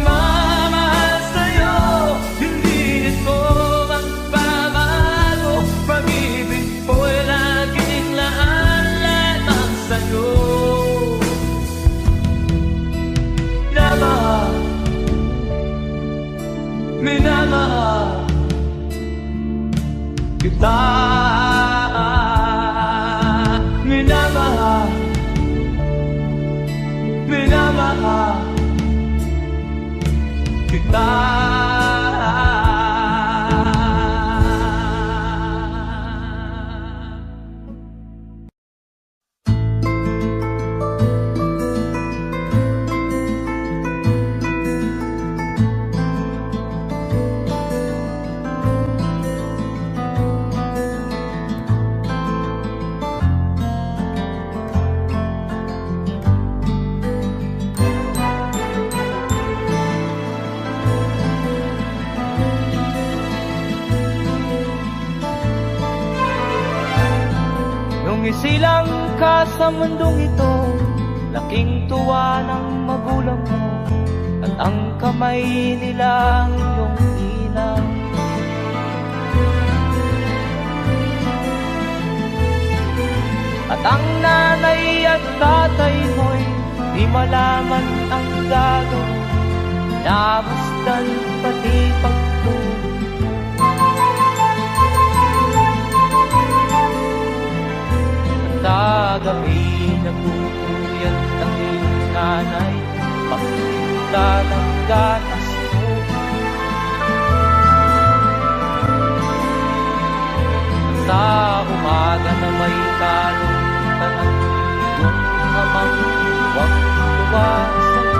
Mamahal sa'yo, hindi ito magbabago. Pag-ibig ko'y laging laan lamang sa'yo. Minamahal, minamahal kita. Minamahal, minamahal kita. Nung isilang ka sa mundong ito, laking tuwa ng magulang mo, at ang kamay nila ang iyong ina. At ang nanay at tatay mo'y di malaman ang gagawin, namasdan pati pagtulog. Sa gabi nagpupuyat ang iyong nanay, pagtimpla ng gatas mo. Sa umaga na may kalungkutan ang iyong amang huwag tuwa sa'yo.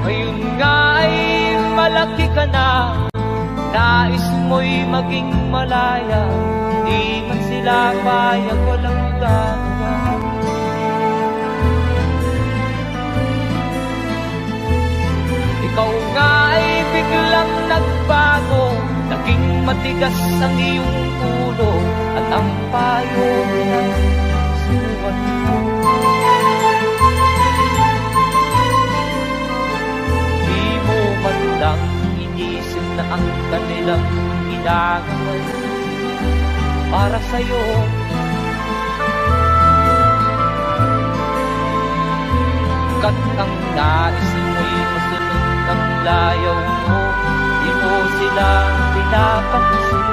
Ngayon nga ay malaki ka na, nais mo'y maging malaya, di man sila payag, walang gagawa. Ikaw nga ay biglang nagbago, naging matigas ang iyong ulo, at ang payo ng suwan mo. Di mo man lang inisip na ang kanilang ginagawa para sa'yo. Kat ang nais mo'y masunod ng layaw mo, di mo sila pinapansin.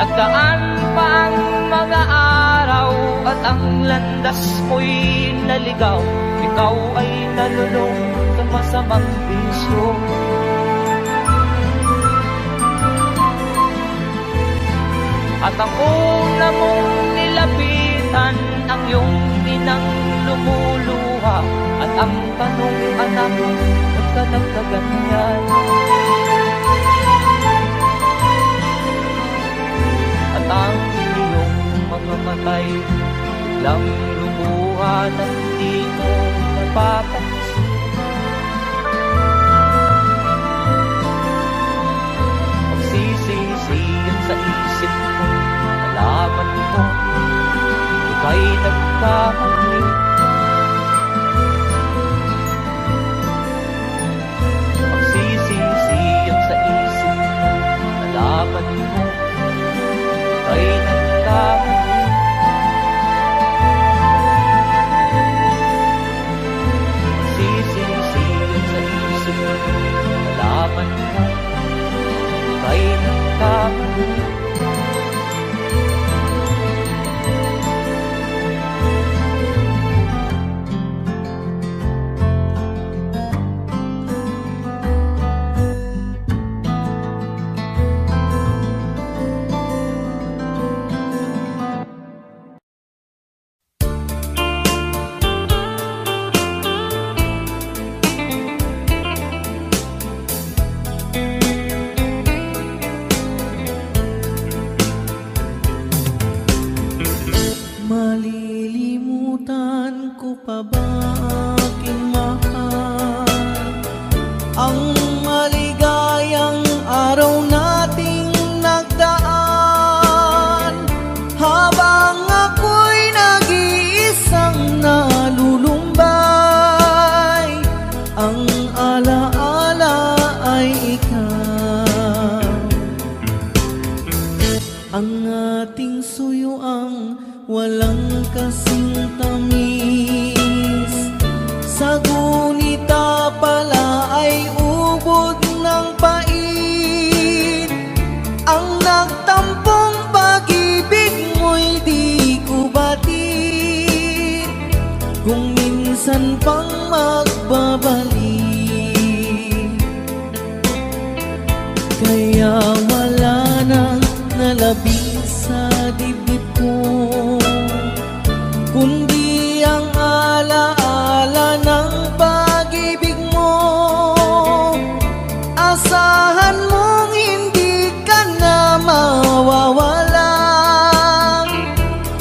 Nagdaan pa ang mga araw at ang landas mo'y naligaw, ikaw ay nalulong sa masamang bisyo. At ang una mong nilapitan ang iyong inang lumuluha, at ang tanong, anak, ba't ka nagkaganyan? At ang iyong mga matay lang lumuha ng di mo napapansin. Magsisisiyan sa isip mo, nalaman mo, ika'y nagkamali. Magsisisiyan sa isip mo, nalaman mo, mo ay nagkamali. Magsisisi-sigat sa isip mo, malaman mo ay nagkamali. Malilimutan ko pa ba aking mahal ang maligayang araw nating nagdaan, habang ako'y nag-iisang nalulumbay. Ang alaala ay ikaw, ang ating suyuang walang kasing tamis. Sa gunita pala ay ubod ng pait. Ang nagtampong pag-ibig mo'y di ko batid, kung minsan pang magbabalik. Kaya wala nang nalabing sa dibdib ko, kundi ang alaala ng pag-ibig mo. Asahan mong hindi ka na mawawala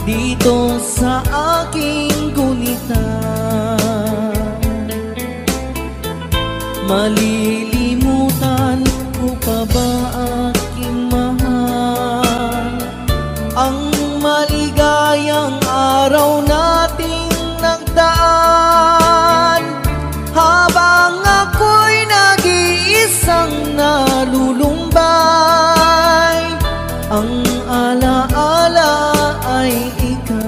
dito sa aking gunita. Malilimutan ko pa ba aking mahal ang maligayang araw nating nagdaan, habang ako'y nag-iisang nalulumbay. Ang alaala ay ikaw,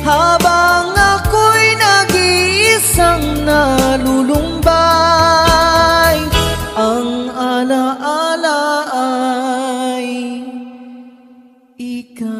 habang ako'y nag-iisang nalulumbay. Ang alaala ay ikaw.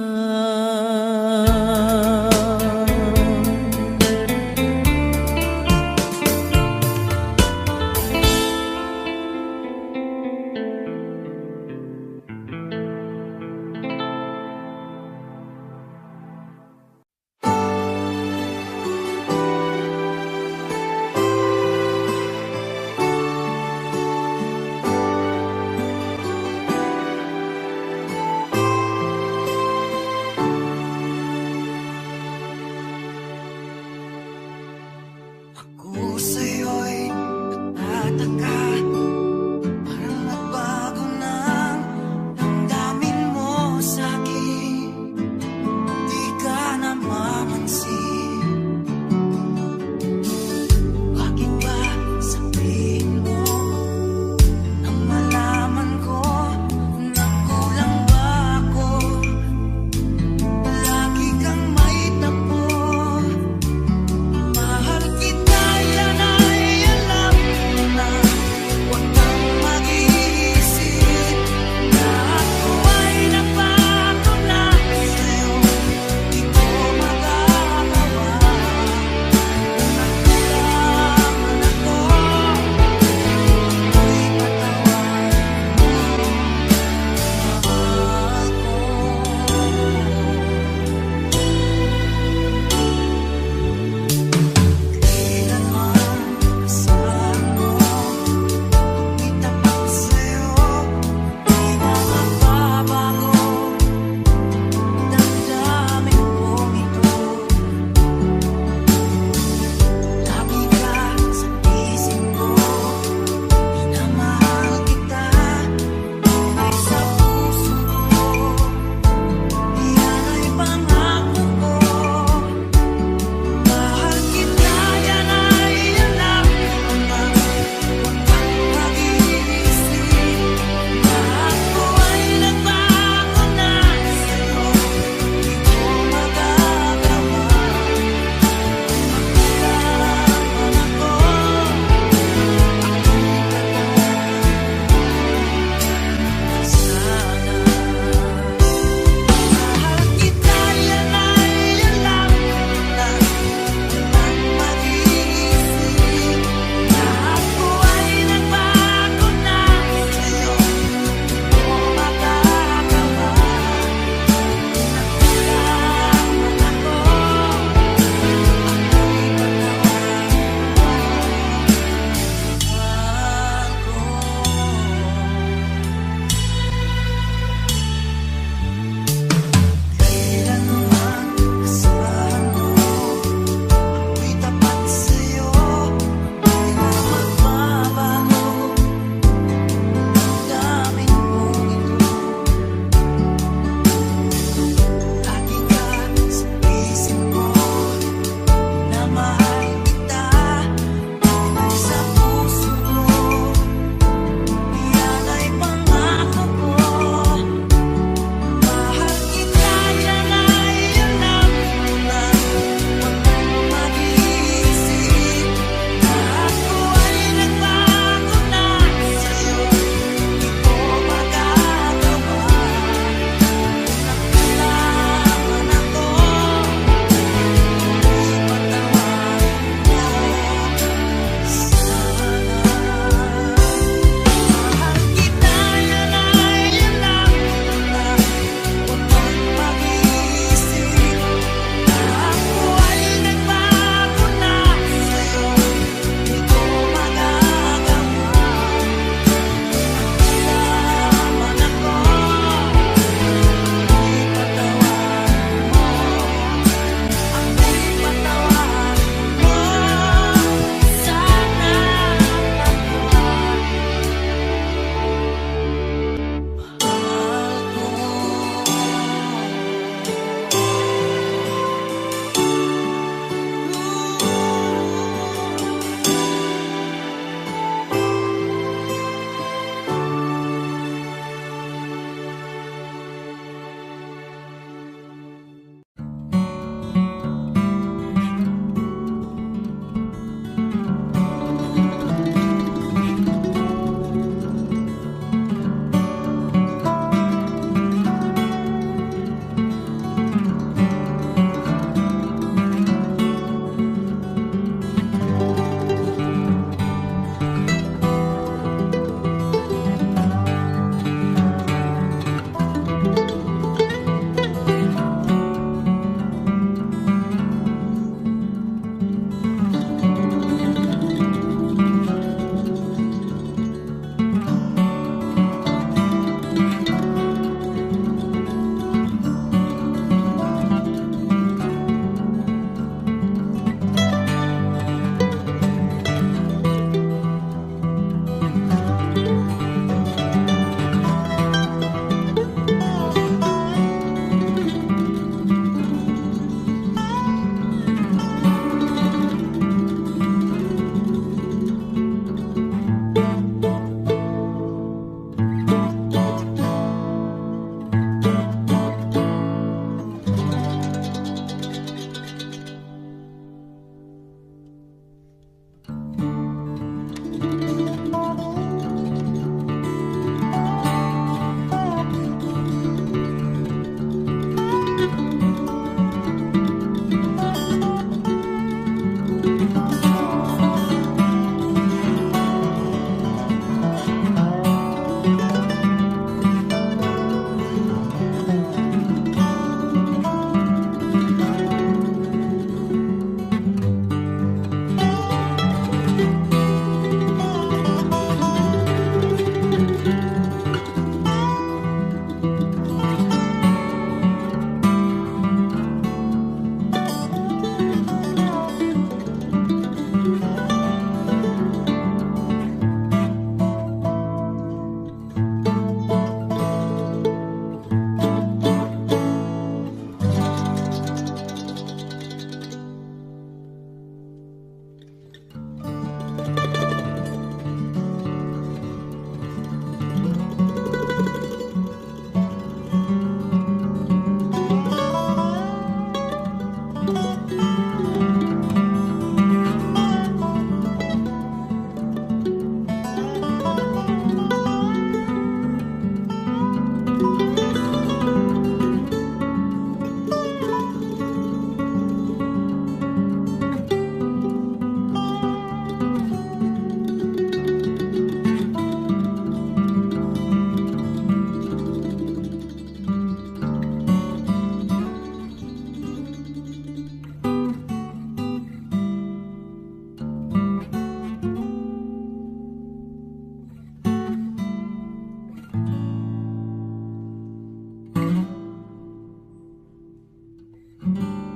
Thank